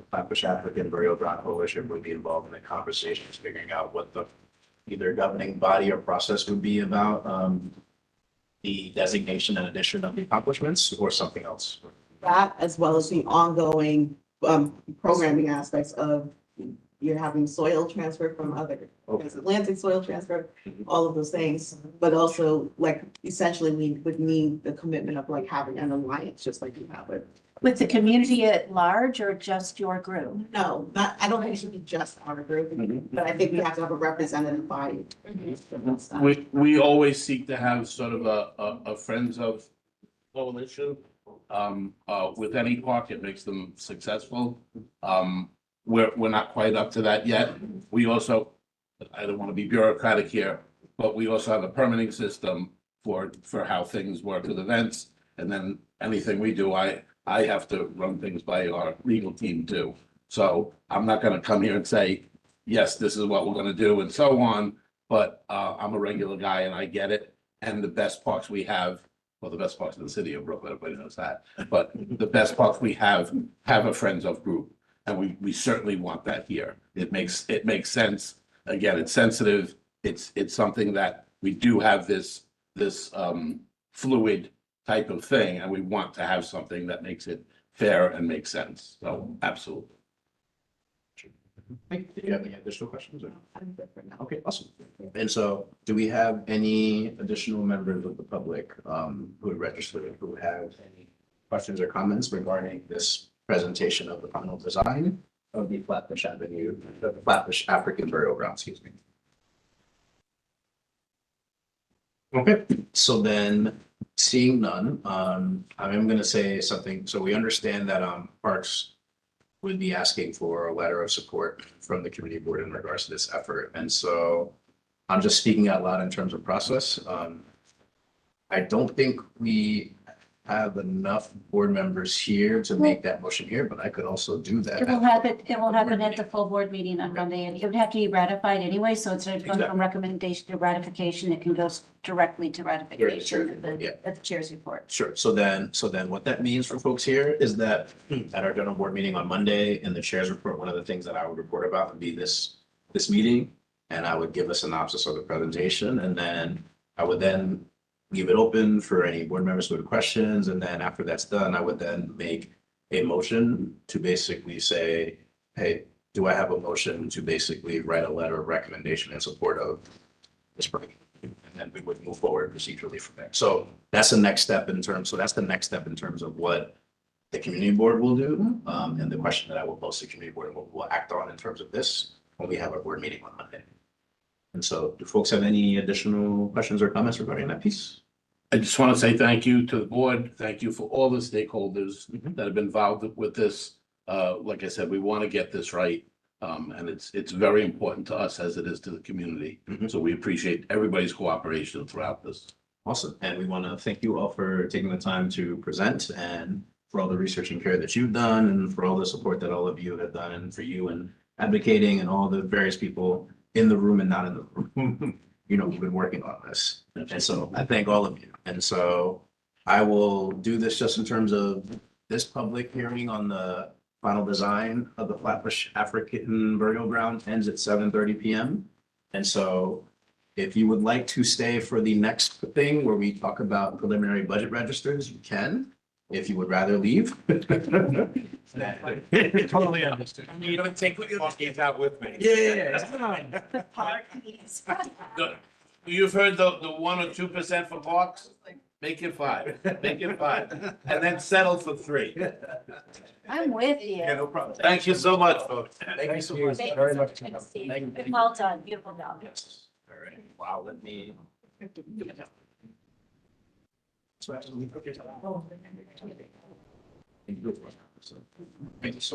Flatbush African Burial Ground Coalition would be involved in the conversations, figuring out what the either governing body or process would be about the designation and addition of the accomplishments or something else. That as well as the ongoing programming aspects of you're having soil transfer from other, Atlantic soil transfer, all of those things. But also like essentially we would need the commitment of like having an alliance, just like you have with. With the community at large or just your group? No, not, I don't think it should be just our group, but I think we have to have a representative body. We always seek to have sort of a Friends of coalition. With any park, it makes them successful. We're not quite up to that yet. We also, I don't want to be bureaucratic here, but we also have a permitting system for how things work with events. And then anything we do, I have to run things by our legal team too. So I'm not gonna come here and say, yes, this is what we're gonna do and so on, but I'm a regular guy and I get it. And the best parks we have, well, the best parks in the city of Brooklyn, everybody knows that, but the best parks we have a Friends of group. And we certainly want that here. It makes sense. Again, it's sensitive. It's something that we do have this fluid type of thing, and we want to have something that makes it fair and makes sense. So absolutely. Do you have any additional questions? Or? I'm good for now. Okay, awesome. And so do we have any additional members of the public who are registered who have any questions or comments regarding this presentation of the final design of the Flatbush Avenue, the Flatbush African Burial Ground, excuse me. Okay, so then seeing none, I am going to say something. So we understand that Parks would be asking for a letter of support from the community board in regards to this effort. And so I'm just speaking out loud in terms of process. I don't think we have enough board members here to make that motion here, but I could also do that. It will happen at the full board meeting on Monday, and it would have to be ratified anyway, so instead of going from recommendation to ratification, it can go directly to ratification at the chair's report. Sure. So then what that means for folks here is that at our general board meeting on Monday in the chair's report, one of the things that I would report about would be this meeting. And I would give a synopsis of the presentation, and then I would then leave it open for any board members who have questions. And then after that's done, I would then make a motion to basically say, hey, do I have a motion to basically write a letter of recommendation in support of this project? And then we would move forward procedurally from there. So that's the next step in terms of what the community board will do. And the question that I will post to the community board and what we'll act on in terms of this when we have our board meeting on Monday. And so do folks have any additional questions or comments regarding that piece? I just want to say thank you to the board. Thank you for all the stakeholders that have been involved with this. Like I said, we want to get this right. And it's very important to us as it is to the community. So we appreciate everybody's cooperation throughout this. Awesome. And we want to thank you all for taking the time to present and for all the research and care that you've done and for all the support that all of you have done and for you and advocating and all the various people in the room and not in the room, who've been working on this. And so I thank all of you. And so I will do this just in terms of this public hearing on the final design of the Flatbush African Burial Ground ends at 7:30 p.m. And so if you would like to stay for the next thing where we talk about preliminary budget registers, you can. If you would rather leave. Totally understood. You're gonna take your monkeys out with me. Good. You've heard the 1 or 2% for parks? Make it 5. Make it 5. And then settle for 3. I'm with you. Yeah, no problem. Thank you so much, folks. Thank you so you much. very much. Thank you. Well done, beautiful job. Yes. All right. Wow, let me. So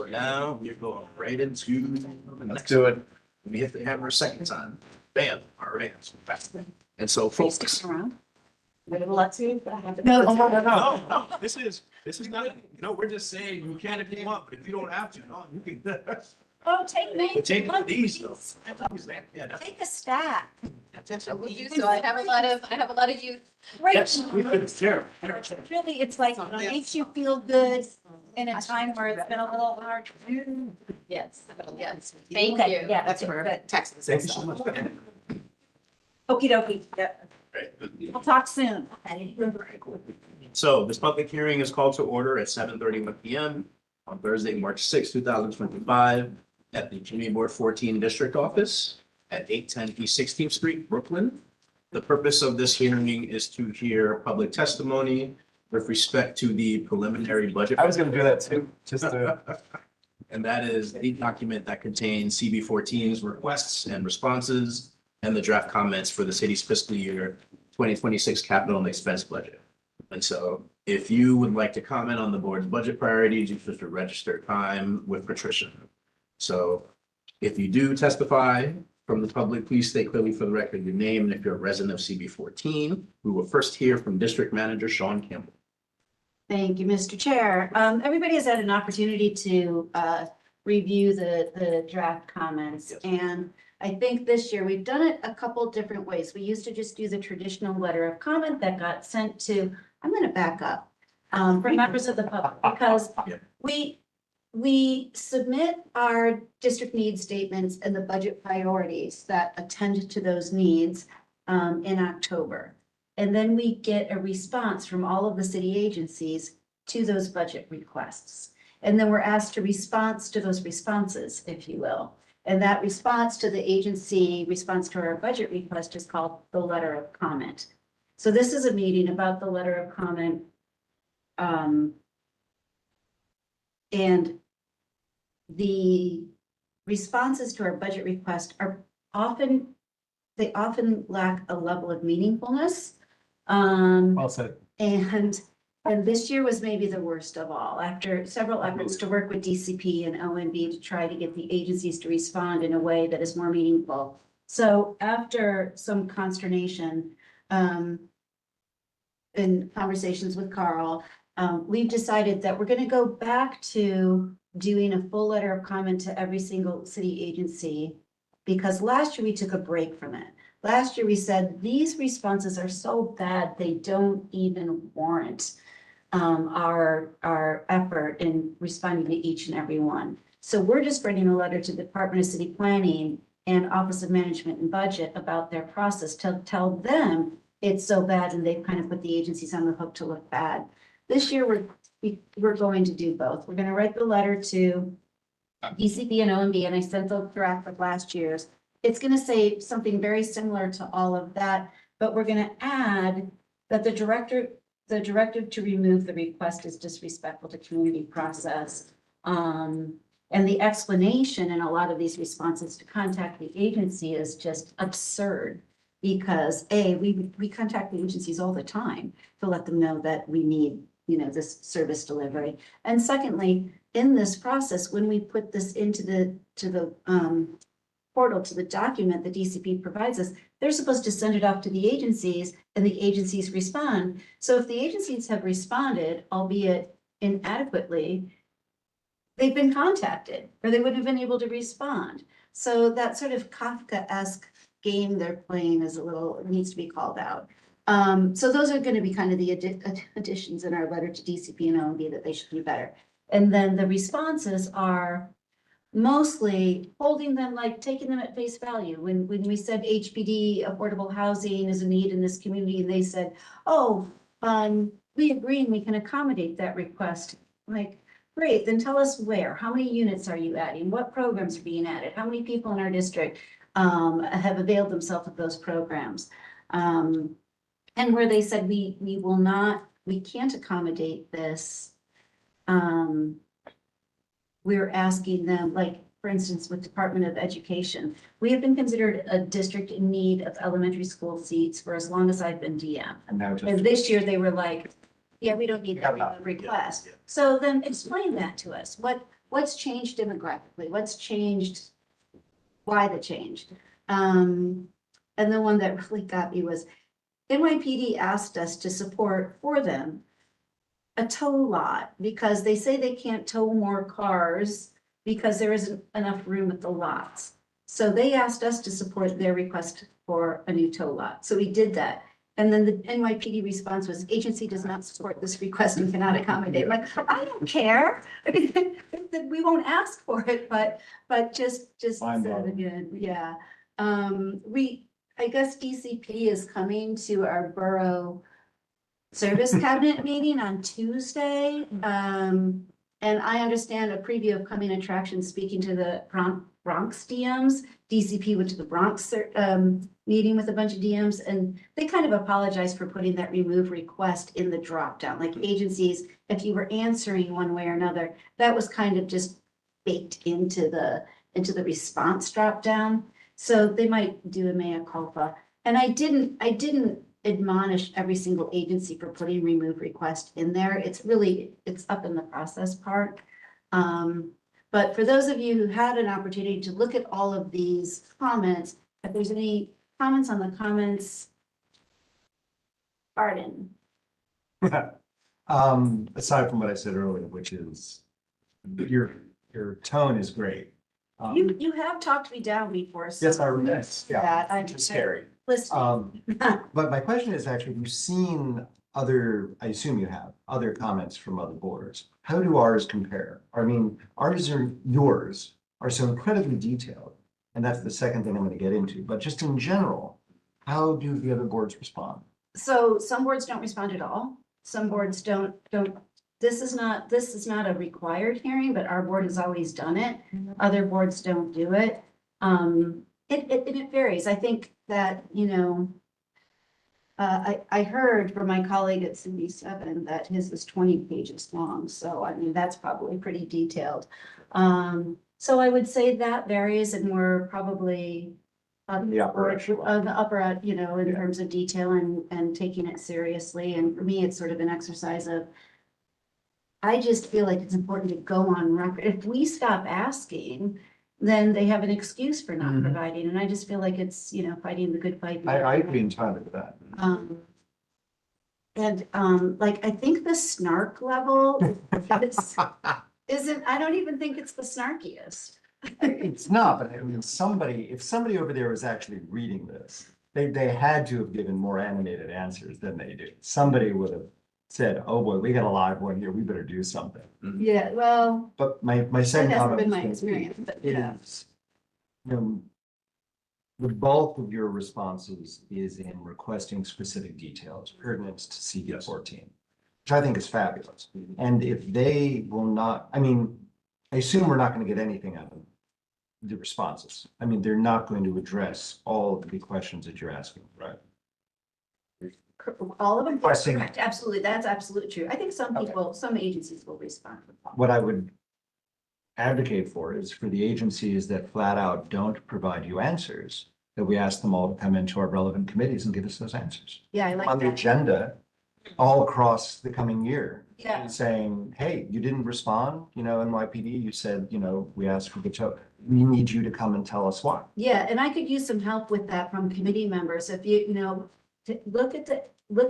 now you're going right into the next. Do it. We hit the hammer a second time. Bam. All right. And so Are you folks. sticking around? I would love to, but I have to. No, this is not, we're just saying you can if you want, but if you don't have to, no, you can. Oh, take me. But take these though. Yeah, Take a stack. So I have a lot of youth. Right. yes, we could share. Really, it's like, it makes you feel good. in a time where it's been a little hard. Yes, yes. Thank Okay, you. yeah, That's okay, for good. Texas. Thank you so much. Okey dokey, yep. We'll talk soon. So this public hearing is called to order at 7:31 PM on Thursday, March 6, 2025, at the Community Board 14 District Office at 810 East 16th Street, Brooklyn. The purpose of this hearing is to hear public testimony with respect to the preliminary budget. I was gonna do that too, just to. And that is the document that contains CB14's requests and responses and the draft comments for the city's fiscal year 2026 capital and expense budget. And so if you would like to comment on the board's budget priorities, you should register time with Patricia. So if you do testify from the public, please state clearly for the record your name and if you're a resident of CB14. We will first hear from District Manager Sean Campbell. Thank you, Mr. Chair. Everybody has had an opportunity to review the draft comments. Yes. And I think this year we've done it a couple different ways. We used to just do the traditional letter of comment that got sent to, I'm going to back up, for members of the public, because Yeah. we submit our district need statements and the budget priorities that attend to those needs in October. And then we get a response from all of the city agencies to those budget requests. And then we're asked to respond to those responses, if you will. And that response to the agency response to our budget request is called the letter of comment. So this is a meeting about the letter of comment. And the responses to our budget request are often lack a level of meaningfulness. Well said. And this year was maybe the worst of all, after several efforts to work with DCP and ONB to try to get the agencies to respond in a way that is more meaningful. So after some consternation, in conversations with Carl, we've decided that we're gonna go back to doing a full letter of comment to every single city agency. Because last year we took a break from it. Last year we said, these responses are so bad, they don't even warrant our effort in responding to each and every one. So we're just writing a letter to the Department of City Planning and Office of Management and Budget about their process to tell them it's so bad and they've kind of put the agencies on the hook to look bad. This year, we're going to do both. We're going to write the letter to DCP and OMB, and I sent the draft of last year's. It's going to say something very similar to all of that, but we're going to add that the directive to remove the request is disrespectful to community process. And the explanation in a lot of these responses to contact the agency is just absurd. Because we contact the agencies all the time to let them know that we need, this service delivery. And secondly, in this process, when we put this into the portal, to the document the DCP provides us, they're supposed to send it off to the agencies and the agencies respond. So if the agencies have responded, albeit inadequately, they've been contacted or they wouldn't have been able to respond. So that sort of Kafka-esque game they're playing needs to be called out. So those are going to be kind of the additions in our letter to DCP and OMB that they should do better. And then the responses are mostly holding them, like taking them at face value. When we said HPD, affordable housing is a need in this community, and they said, oh, we agree and we can accommodate that request. Like, great, then tell us where, how many units are you adding? What programs are being added? How many people in our district have availed themselves of those programs? And where they said, we can't accommodate this. We're asking them, like, for instance, with Department of Education, we have been considered a district in need of elementary school seats for as long as I've been DM. And now And this year they were like, yeah, we don't need that request. Yeah. So then explain that to us. What's changed demographically? What's changed? Why the change? And the one that really got me was NYPD asked us to support for them a tow lot because they say they can't tow more cars because there isn't enough room at the lots. So they asked us to support their request for a new tow lot. So we did that. And then the NYPD response was, agency does not support this request and cannot accommodate. I'm like, I don't care. I mean, we won't ask for it, but just Mind said blowing. again, yeah. I guess DCP is coming to our borough service cabinet meeting on Tuesday. And I understand a preview of coming attractions, speaking to the Bronx DMs. DCP went to the Bronx meeting with a bunch of DMs, and they kind of apologized for putting that remove request in the drop down. Like agencies, if you were answering one way or another, that was kind of just baked into the response drop down. So they might do a mea culpa. And I didn't admonish every single agency for putting remove request in there. It's up in the process part. But for those of you who had an opportunity to look at all of these comments, if there's any comments on the comments, Arden. Aside from what I said earlier, which is your tone is great. You have talked me down before. So Yes, I remember. Yeah, that I'm which is scary. listening. But my question is actually, have you seen other, I assume you have, other comments from other boards? How do ours compare? I mean, yours are so incredibly detailed. And that's the second thing I'm going to get into. But just in general, how do the other boards respond? So some boards don't respond at all. Some boards don't, this is not a required hearing, but our board has always done it. Other boards don't do it. It varies. I think that, I heard from my colleague at CB7 that his is 20 pages long. So I mean, that's probably pretty detailed. So I would say that varies, and we're probably on The upper the upper, in Yeah. terms of detail and taking it seriously. And for me, it's sort of an exercise of, I just feel like it's important to go on record. If we stop asking, then they have an excuse for not Mhm. providing. And I just feel like it's, fighting the good fight. I agree entirely with that. I think the snark level I don't even think it's the snarkiest. It's not, but I mean, if somebody over there was actually reading this, they had to have given more animated answers than they do. Somebody would have said, oh boy, we got a live one here, we better do something. Yeah, well, But my that second hasn't comment been was my gonna be experience, but yeah. is, the bulk of your responses is in requesting specific details pertinent to CB14, which I think is fabulous. And if they will not, I mean, I assume we're not going to get anything out of the responses. I mean, they're not going to address all of the questions that you're asking, right? All of them, Requesting- correct, absolutely, that's absolutely true. I think some Okay. people, some agencies will respond. What I would advocate for is for the agencies that flat out don't provide you answers, that we ask them all to come into our relevant committees and give us those answers. Yeah, I like On the that. agenda, all across the coming year, Yeah, saying, hey, you didn't respond, NYPD, you said, we asked for the we need you to come and tell us why. yeah, and I could use some help with that from committee members. If to look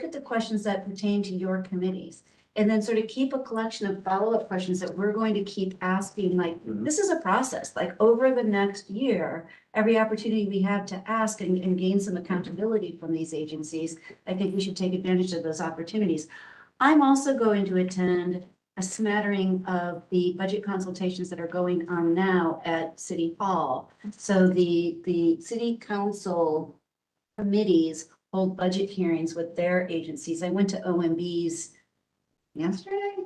at the questions that pertain to your committees. And then sort of keep a collection of follow-up questions that we're going to keep asking, like, this is a process, like over the next year, every opportunity we have to ask and gain some accountability from these agencies, I think we should take advantage of those opportunities. I'm also going to attend a smattering of the budget consultations that are going on now at City Hall. So the city council committees hold budget hearings with their agencies. I went to OMB's yesterday.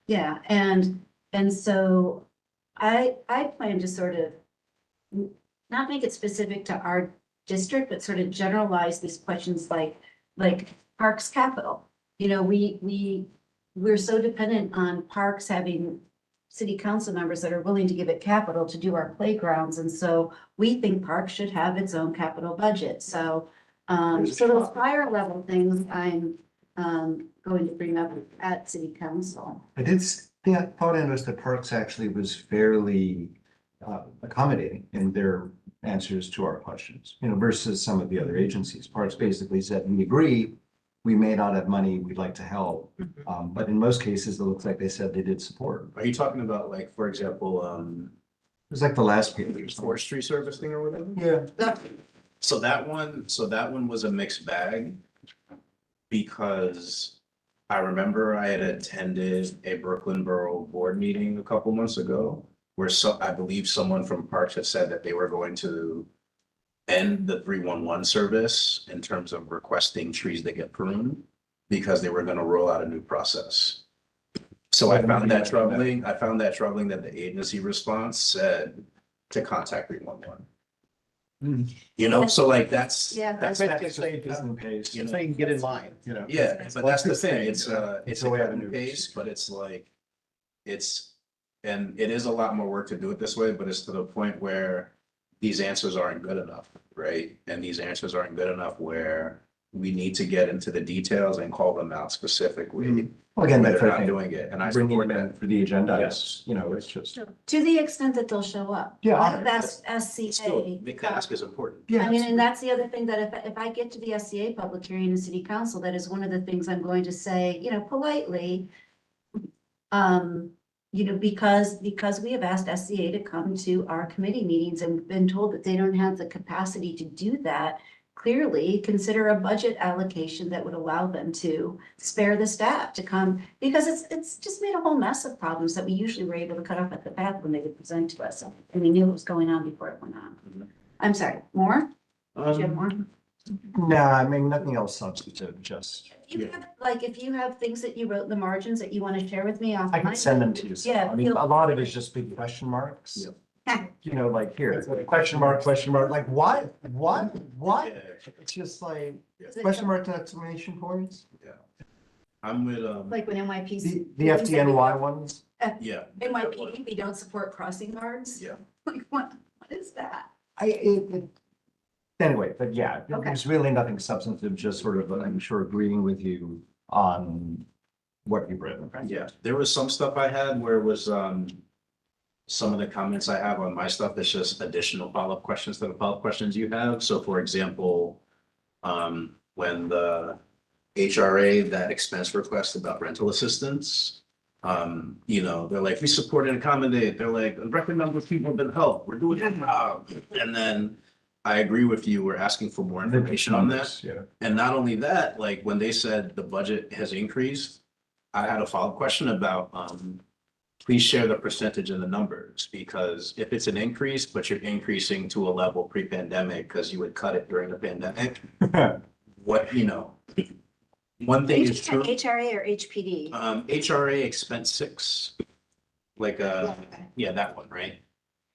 Yeah, and so I plan to sort of not make it specific to our district, but sort of generalize these questions like Parks Capital. We're so dependent on parks having city council members that are willing to give it capital to do our playgrounds. And so we think parks should have its own capital budget. So those higher level things I'm going to bring up at city council. I thought I noticed that Parks actually was fairly accommodating in their answers to our questions, versus some of the other agencies. Parks basically said, we agree, we may not have money, we'd like to help. But in most cases, it looks like they said they did support. Are you talking about like, for example, It was like the last page or something. forestry service thing or whatever? Yeah. So that one was a mixed bag. Because I remember I had attended a Brooklyn Borough Board meeting a couple months ago. Where I believe someone from Parks had said that they were going to end the 311 service in terms of requesting trees that get pruned. Because they were gonna roll out a new process. So I found that troubling that the agency response said to contact 311. You know, so like that's. Yeah. That's Basically just saying, Cut and paste. you know, saying get in line, you know. yeah, but that's the thing, it's It's a a way cut of and doing paste, it. but it's like, and it is a lot more work to do it this way, but it's to the point where these answers aren't good enough, right? And these answers aren't good enough where we need to get into the details and call them out specifically. Well, again, where that's they're I not think, doing it, and I bringing support them that. in for the agenda, Yes. you know, it's just. To the extent that they'll show up. Yeah. That's Still, SCA. the ask is important. I mean, and that's the other thing that if I get to the SCA public hearing in city council, that is one of the things I'm going to say, you know, politely. You know, because we have asked SCA to come to our committee meetings and been told that they don't have the capacity to do that. Clearly, consider a budget allocation that would allow them to spare the staff to come, because it's just made a whole mess of problems that we usually were able to cut off at the path when they would present to us. And we knew what was going on before it went on. I'm sorry, more? Did you have more? No, I mean, nothing else substantive, just, You have, like, if you have things that you wrote in the margins that you want to share with me I can offline. send them to you. Yeah, I mean, feel- a lot of it's just big question marks. Yep. You know, like here, question mark, like what? Yeah, It's just like, Is it- question mark to exclamation points. I'm with, Like when NYPC. The FDNY ones. yeah. NYPD, we don't support crossing guards? Yeah. Like, what is that? Anyway, but yeah, Okay. there's really nothing substantive, just sort of, I'm sure, agreeing with you on what you've written. Yeah, there was some stuff I had where it was, some of the comments I have on my stuff, it's just additional follow-up questions to the follow-up questions you have. So for example, when the HRA, that expense request about rental assistance, you know, they're like, we support and accommodate. They're like, a record number of people have been helped. We're doing it now. And then I agree with you. We're asking for more information on that. Yeah. And not only that, like when they said the budget has increased, I had a follow-up question about, please share the percentage in the numbers, because if it's an increase, but you're increasing to a level pre-pandemic, because you would cut it during the pandemic, what, you know, one thing is true. HRA or HPD? HRA expense 6, like, yeah, that one, right?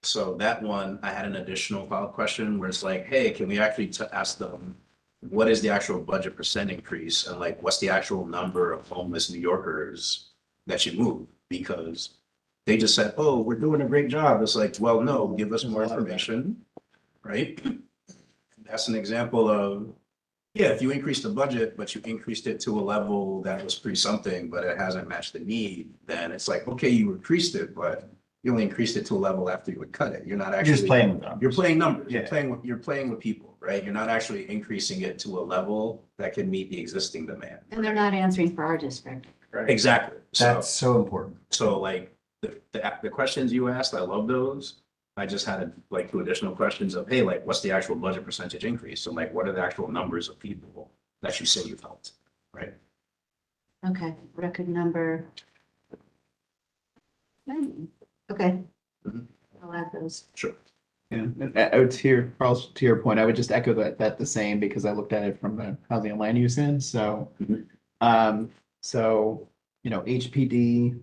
So that one, I had an additional follow-up question where it's like, hey, can we actually ask them, what is the actual budget percent increase? And like, what's the actual number of homeless New Yorkers that you move? Because they just said, oh, we're doing a great job. It's like, well, no, give us more information, right? That's an example of, yeah, if you increase the budget, but you increased it to a level that was pre-something, but it hasn't matched the need, then it's like, okay, you increased it, but you only increased it to a level after you would cut it. You're not You're actually. just playing with them. You're playing numbers. Yeah. You're playing with people, right? You're not actually increasing it to a level that can meet the existing demand. And they're not answering for our district. Exactly. So, That's so important. so like the questions you asked, I love those. I just had like 2 additional questions of, hey, like, what's the actual budget percentage increase? So like, what are the actual numbers of people that you say you've helped, right? Okay, record number. Okay. Mhm. I'll add those. Sure. Yeah, and I would hear, Carl's, to your point, I would just echo that the same, because I looked at it from the housing and land use end, so. Mhm. So, you know, HPD,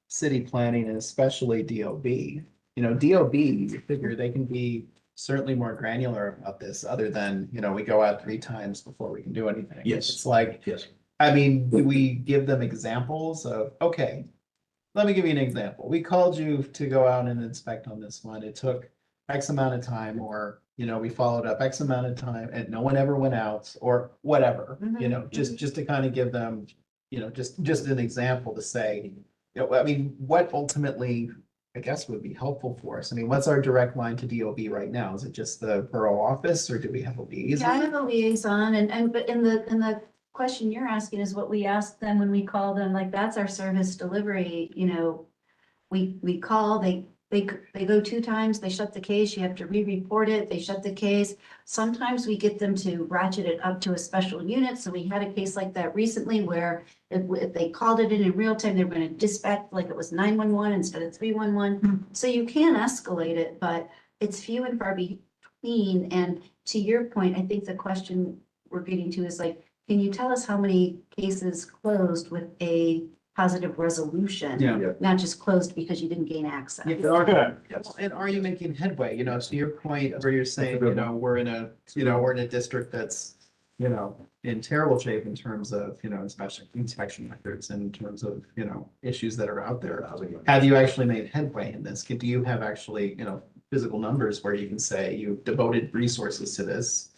city planning, and especially DOB. You know, DOB, you figure they can be certainly more granular about this, other than, you know, we go out 3 times before we can do anything. Yes. It's like, Yes. I mean, do we give them examples of, okay, let me give you an example. We called you to go out and inspect on this one. It took X amount of time, or, you know, we followed up X amount of time and no one ever went out, or whatever, you know, just to kind of give them, you know, just an example to say, you know, I mean, what ultimately, I guess, would be helpful for us. I mean, what's our direct line to DOB right now? Is it just the borough office, or do we have a Yeah, I liaison? have a liaison, and but in the question you're asking is what we ask them when we call them, like, that's our service delivery, you know. We call, they they go 2 times, they shut the case, you have to re-report it, they shut the case. Sometimes we get them to ratchet it up to a special unit, so we had a case like that recently where if they called it in real time, they were gonna dispatch like it was 911 instead of 311. So you can escalate it, but it's few and far between, and to your point, I think the question we're getting to is like, can you tell us how many cases closed with a positive resolution? Yeah. Not just closed because you didn't gain access. Yeah, well, and are you making headway, you know, to your point where you're saying, you know, we're in a district that's, you know, in terrible shape in terms of, you know, inspection records and in terms of, you know, issues that are out there. Have you actually made headway in this? Do you have actually, you know, physical numbers where you can say you've devoted resources to this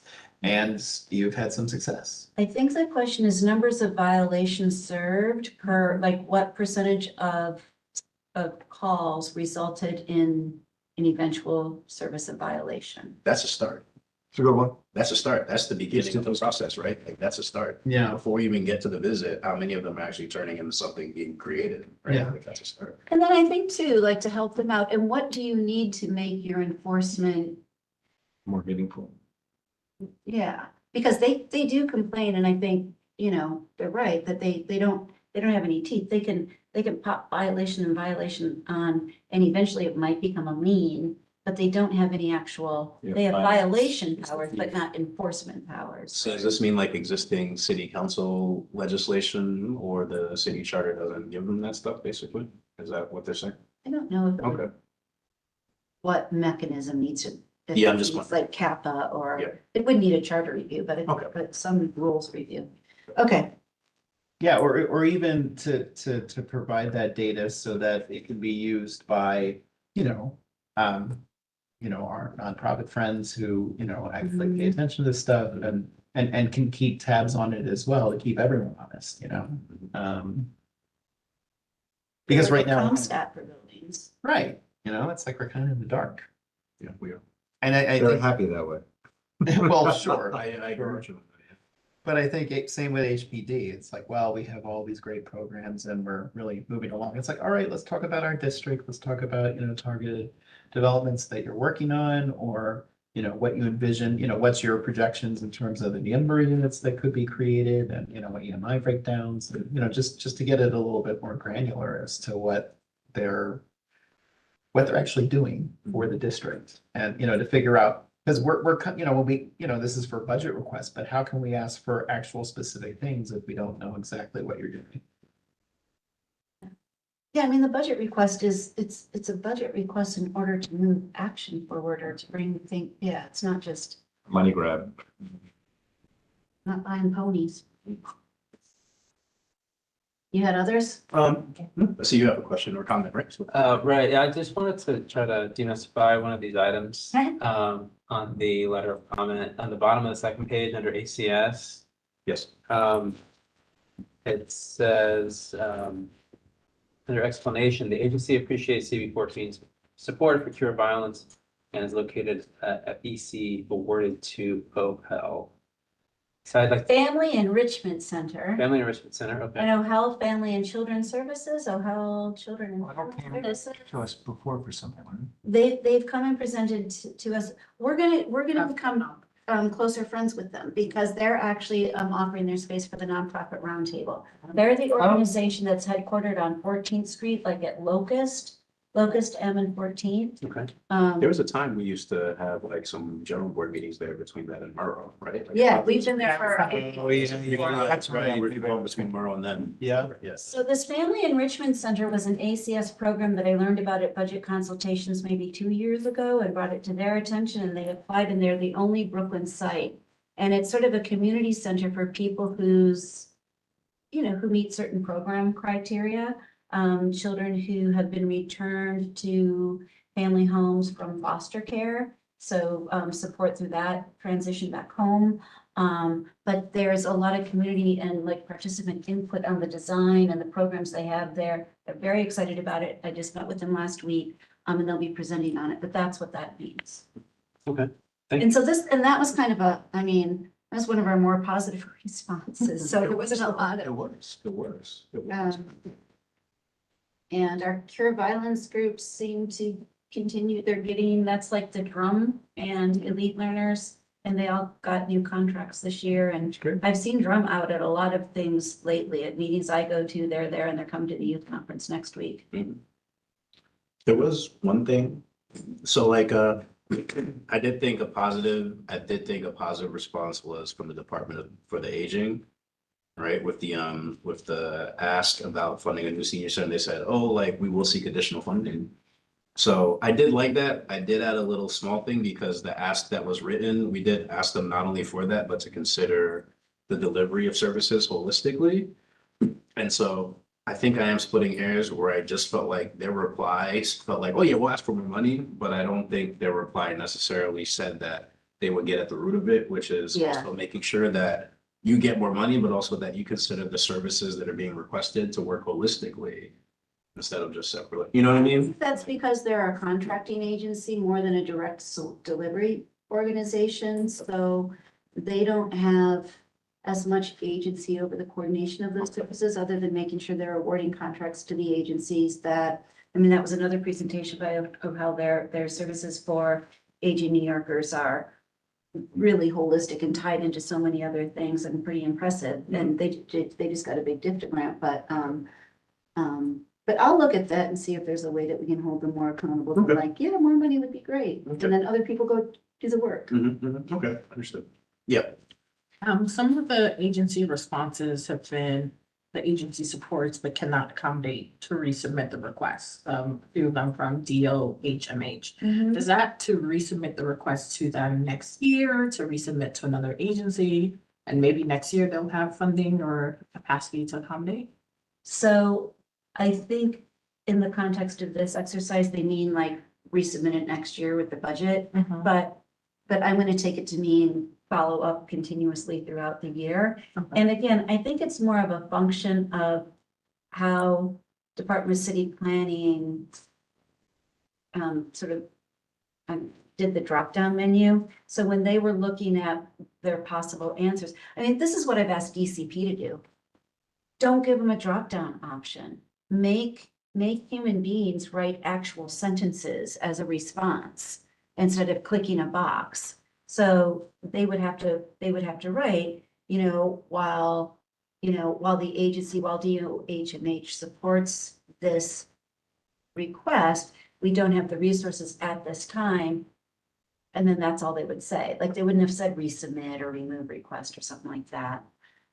and you've had some success? I think the question is numbers of violations served per, like what percentage of calls resulted in an eventual service of violation? That's a start. It's a good one. That's a start. That's the beginning of the process, right? Like, that's a start. Yeah. Before you even get to the visit, how many of them are actually turning into something being created, right? Yeah. Like, that's a start. And then I think too, like to help them out, and what do you need to make your enforcement? More meaningful. Yeah, because they do complain, and I think, you know, they're right, that they don't have any teeth. They can pop violation and violation on, and eventually it might become a lien, but they don't have any actual, Yeah, they have fines. violation powers, but not enforcement powers. So does this mean like existing city council legislation or the city charter doesn't give them that stuff, basically? Is that what they're saying? I don't know Okay. what mechanism needs to. if Yeah, I'm it just needs like CAPA, or Yeah. it would need a charter review, but Okay. but some rules review. Okay, Yeah, or even to provide that data so that it can be used by, you know, our nonprofit friends who, you know, actually pay attention to this stuff and can keep tabs on it as well to keep everyone honest, you know? Because Like right now, CompStat for buildings. right, you know, it's like we're kind of in the dark. Yeah, we are. And I They're think, happy that way. well, sure. I agree with you. But I think same with HPD, it's like, well, we have all these great programs and we're really moving along. It's like, all right, let's talk about our district. Let's talk about, you know, targeted developments that you're working on, or, you know, what you envision, you know, what's your projections in terms of the number of units that could be created and, you know, EMI breakdowns, and, you know, just to get it a little bit more granular as to what they're actually doing for the district, and, you know, to figure out. Because you know, when we, you know, this is for budget requests, but how can we ask for actual specific things if we don't know exactly what you're doing? Yeah, I mean, the budget request it's a budget request in order to move action forward or to bring things, yeah, it's not just, Money grab. not buying ponies. You had others? So you have a question or comment, right? Right, yeah, I just wanted to try to demystify one of these items, Okay. on the letter of comment, on the bottom of the second page under ACS. Yes. It says, under explanation, the agency appreciates CB14's support for cure violence and is located at EC awarded to OHEL. So I'd like, Family Enrichment Center. Family Enrichment Center, And okay. OHEL Family and Children's Services, OHEL Children Well, that and came Services. to us before for someone. They've come and presented to us. We're gonna become closer friends with them because they're actually offering their space for the nonprofit roundtable. They're the organization that's headquartered on 14th Street, like at Locust M and 14th. Okay. There was a time we used to have like some general board meetings there between that and Murrow, right? Like, Yeah, we've been there for. Oh, yeah, that's right. We're going between Murrow and then. Yeah. Yes. So this Family Enrichment Center was an ACS program that I learned about at budget consultations maybe 2 years ago and brought it to their attention, and they applied, and they're the only Brooklyn site. And it's sort of a community center for people who meet certain program criteria. Children who have been returned to family homes from foster care. So support through that transition back home. But there's a lot of community and like participant input on the design and the programs they have there. They're very excited about it. I just met with them last week, and they'll be presenting on it, but that's what that means. Okay, thank And so that was kind of that was one of our more positive responses. So there wasn't a lot of. It was. And our cure violence groups seem to continue, they're getting, that's like the drum and elite learners. And they all got new contracts this year and Great. I've seen drum out at a lot of things lately. At meetings I go to, they're there and they're coming to the youth conference next week. There was one thing, so like, I did think a positive response was from the for the Aging. Right, with the ask about funding a new senior center, they said, oh, like, we will seek additional funding. So I did like that. I did add a little small thing because the ask that was written, we did ask them not only for that, but to consider the delivery of services holistically. And so I think I am splitting hairs where I just felt like their replies felt like, oh yeah, we'll ask for more money, but I don't think their reply necessarily said that they would get at the root of it, which is Yeah. also making sure that you get more money, but also that you consider the services that are being requested to work holistically instead of just separately. You know what I mean? That's because they're a contracting agency more than a direct delivery organization, so they don't have as much agency over the coordination of those services, other than making sure they're awarding contracts to the agencies that, I mean, that was another presentation of how their services for aging New Yorkers are really holistic and tied into so many other things and pretty impressive. And they just got a big DIFTA grant, but I'll look at that and see if there's a way that we can hold them more accountable. Okay. Like, yeah, more money would be great. Okay. And then other people go do the work. Okay, understood. Yeah, Some of the agency responses have been the agency supports but cannot accommodate to resubmit the request. A few of them from DOHMH. Is that to resubmit the request to them next year, to resubmit to another agency? And maybe next year they'll have funding or capacity to accommodate? So I think in the context of this exercise, they mean like resubmit it next year with the budget. But I'm gonna take it to mean follow up continuously throughout the year. Okay. And again, I think it's more of a function of how Department of City Planning sort of did the drop-down menu. So when they were looking at their possible answers, I mean, this is what I've asked DCP to do. Don't give them a drop-down option. Make human beings write actual sentences as a response instead of clicking a box. So they would have to write, while the agency, while DOHMH supports this request, we don't have the resources at this time. And then that's all they would say. Like, they wouldn't have said resubmit or remove request or something like that.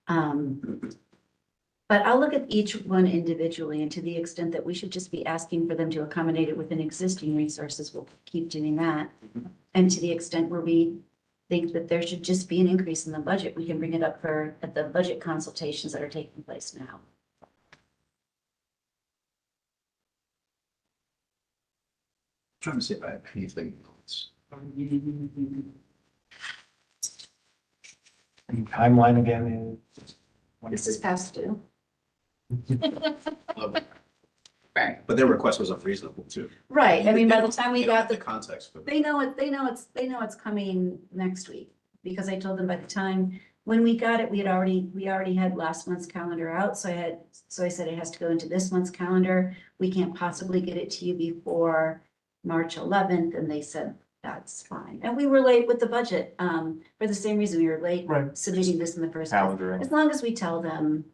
But I'll look at each one individually, and to the extent that we should just be asking for them to accommodate it within existing resources, we'll keep doing that. And to the extent where we think that there should just be an increase in the budget, we can bring it up at the budget consultations that are taking place now. trying to see if I have anything else. Timeline again is. This is past due. Right. But their request was unreasonable too. Right, I mean, by the time we They don't got have the, context. For they know it's coming next week. Because I told them by the time, when we got it, we already had last month's calendar out, so I said it has to go into this month's calendar. We can't possibly get it to you before March 11th, and they said, that's fine. And we were late with the budget, for the same reason we were late Right. submitting this in the first place. Calendaring. As long as we tell them.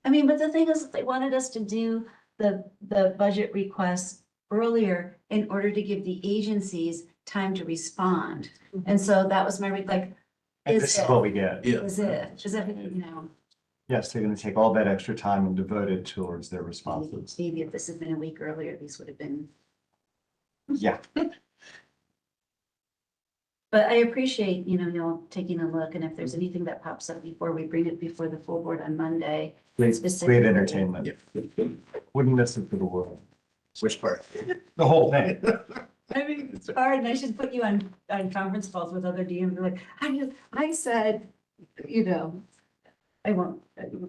I mean, but the thing is, they wanted us to do the budget requests earlier in order to give the agencies time to respond. And so that was my, like, And is this is it, what we get. Yeah. is it, Yes, they're gonna take all that extra time and devote it towards their responses. maybe if this had been a week earlier, these would have been. Yeah. But I appreciate, y'all taking a look, and if there's anything that pops up before we bring it before the full board on Monday. Great Specifically. entertainment. Wouldn't miss it for the world. Which part? The whole thing. I mean, it's hard, and I should put you on conference calls with other DMs, like, I said, I won't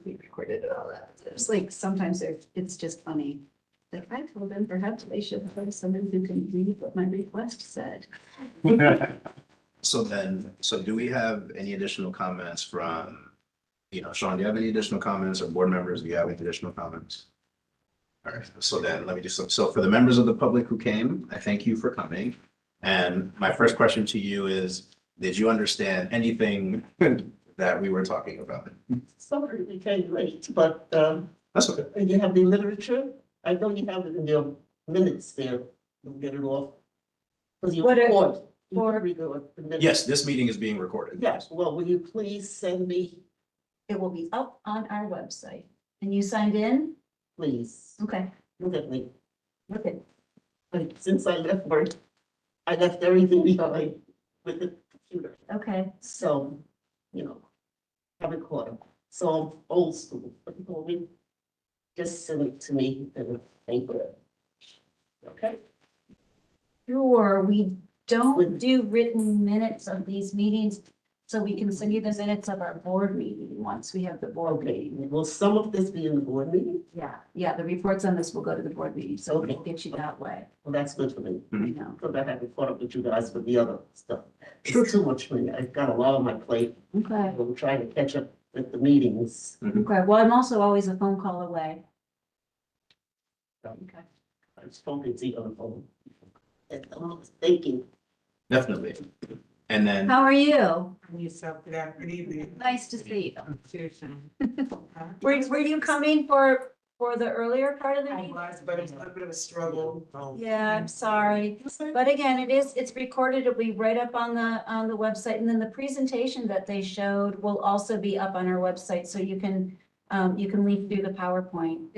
be recorded and all that. It's like, sometimes it's just funny. Like, I told them perhaps they should have someone who can read what my request said. So do we have any additional comments from, Sean, do you have any additional comments, or board members, do you have any additional comments? All right, so then let me do some, so for the members of the public who came, I thank you for coming. And my first question to you is, did you understand anything that we were talking about? Sorry, we came late, but That's okay. and you have the literature. I know you have it in your minutes there. You'll get it off. Because you What are- record. You for- read the minutes. Yes, this meeting is being recorded. Yes, well, will you please send me, It will be up on our website. And you signed in? please, Okay. look at me. Okay. Like, since I left work, I left everything behind with the computer. Okay. So, you know, I record. So I'm old school, but you call me, just send it to me and thank you. Okay? Sure, we don't do written minutes of these meetings, so we can send you the minutes of our board meeting once we have the board Okay, meeting. will some of this be in the board meeting? Yeah, the reports on this will go to the board meeting, so we'll get you that way, Well, that's good for me, you know. because I haven't caught up with you guys for the other stuff. It's too much for me. I've got a lot on my plate. Okay, I'm trying to catch up with the meetings. okay, well, I'm also always a phone call away. Okay. I've spoken to you on the phone. Thank you. Definitely. And then, How are you? Yourself, good evening. Nice to see you. Were you coming for the earlier part of the meeting? But it's a bit of a struggle. Yeah, I'm sorry. But again, it's recorded, it'll be right up on the website, and then the presentation that they showed will also be up on our website, so you can leaf through the PowerPoint.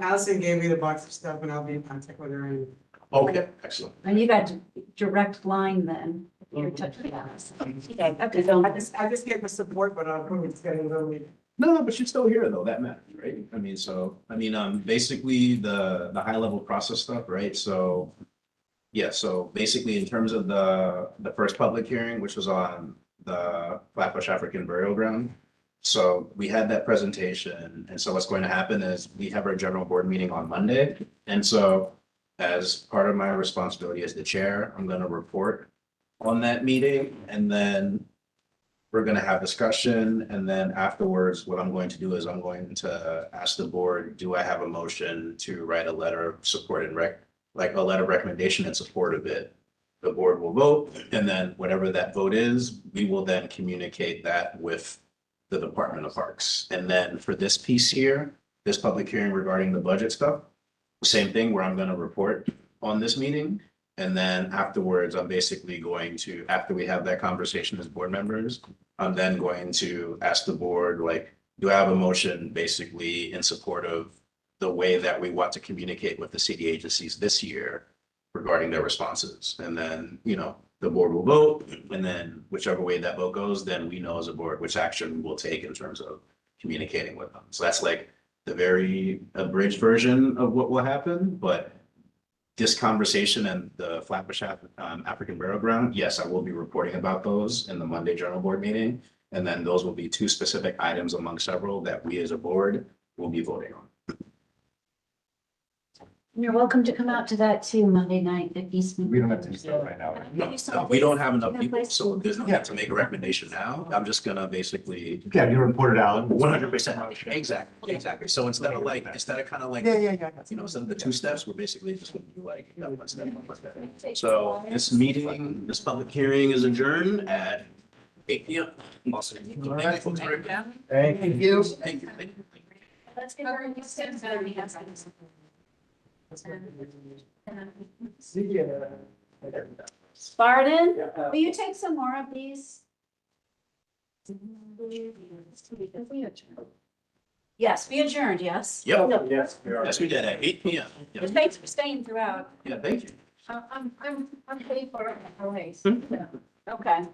Allison gave me the box of stuff and I'll be in contact with her and. okay, excellent. And you got direct line then, if you're touching us. Okay, I just get the support, but it's getting really. No, but you're still here though, that matters, right? I mean, so, basically the high level process stuff, right? So, yeah, so basically in terms of the first public hearing, which was on the Flatbush African Burial Ground. So we had that presentation, and so what's going to happen is we have our general board meeting on Monday. And so as part of my responsibility as the chair, I'm gonna report on that meeting, and then we're gonna have discussion, and then afterwards, what I'm going to do is I'm going to ask the board, do I have a motion to write a letter of support and like a letter of recommendation in support of it? The board will vote, and then whatever that vote is, we will then communicate that with the Department of Parks. And then for this piece here, this public hearing regarding the budget stuff, same thing where I'm gonna report on this meeting. And then afterwards, I'm basically going to, after we have that conversation as board members, I'm then going to ask the board, like, do I have a motion basically in support of the way that we want to communicate with the city agencies this year regarding their responses? And then, the board will vote, and then whichever way that vote goes, then we know as a board which action we'll take in terms of communicating with them. So that's like the very abridged version of what will happen, but this conversation and the Flatbush African Burial Ground, yes, I will be reporting about those in the Monday general board meeting. And then those will be two specific items among several that we as a board will be voting on. You're welcome to come out to that too, Monday night at Eastman. We don't have to do that right now. No, we don't have enough people, so there's no need to make a recommendation now. I'm just gonna basically. Yeah, you report it out. 100%, exactly. So instead of kind of like. Yeah. Instead of the two steps, we're basically just gonna do like, one step, one step. So this meeting, this public hearing is adjourned at 8 p.m. Awesome. Thank you. Thank you. Let's get her. Spartan, will you take some more of these? Yes, we adjourned, yes. Yep, yes, we did at 8 p.m. Yep. Thanks for staying throughout. Yeah, thank you. I'm paid for it, always. Okay.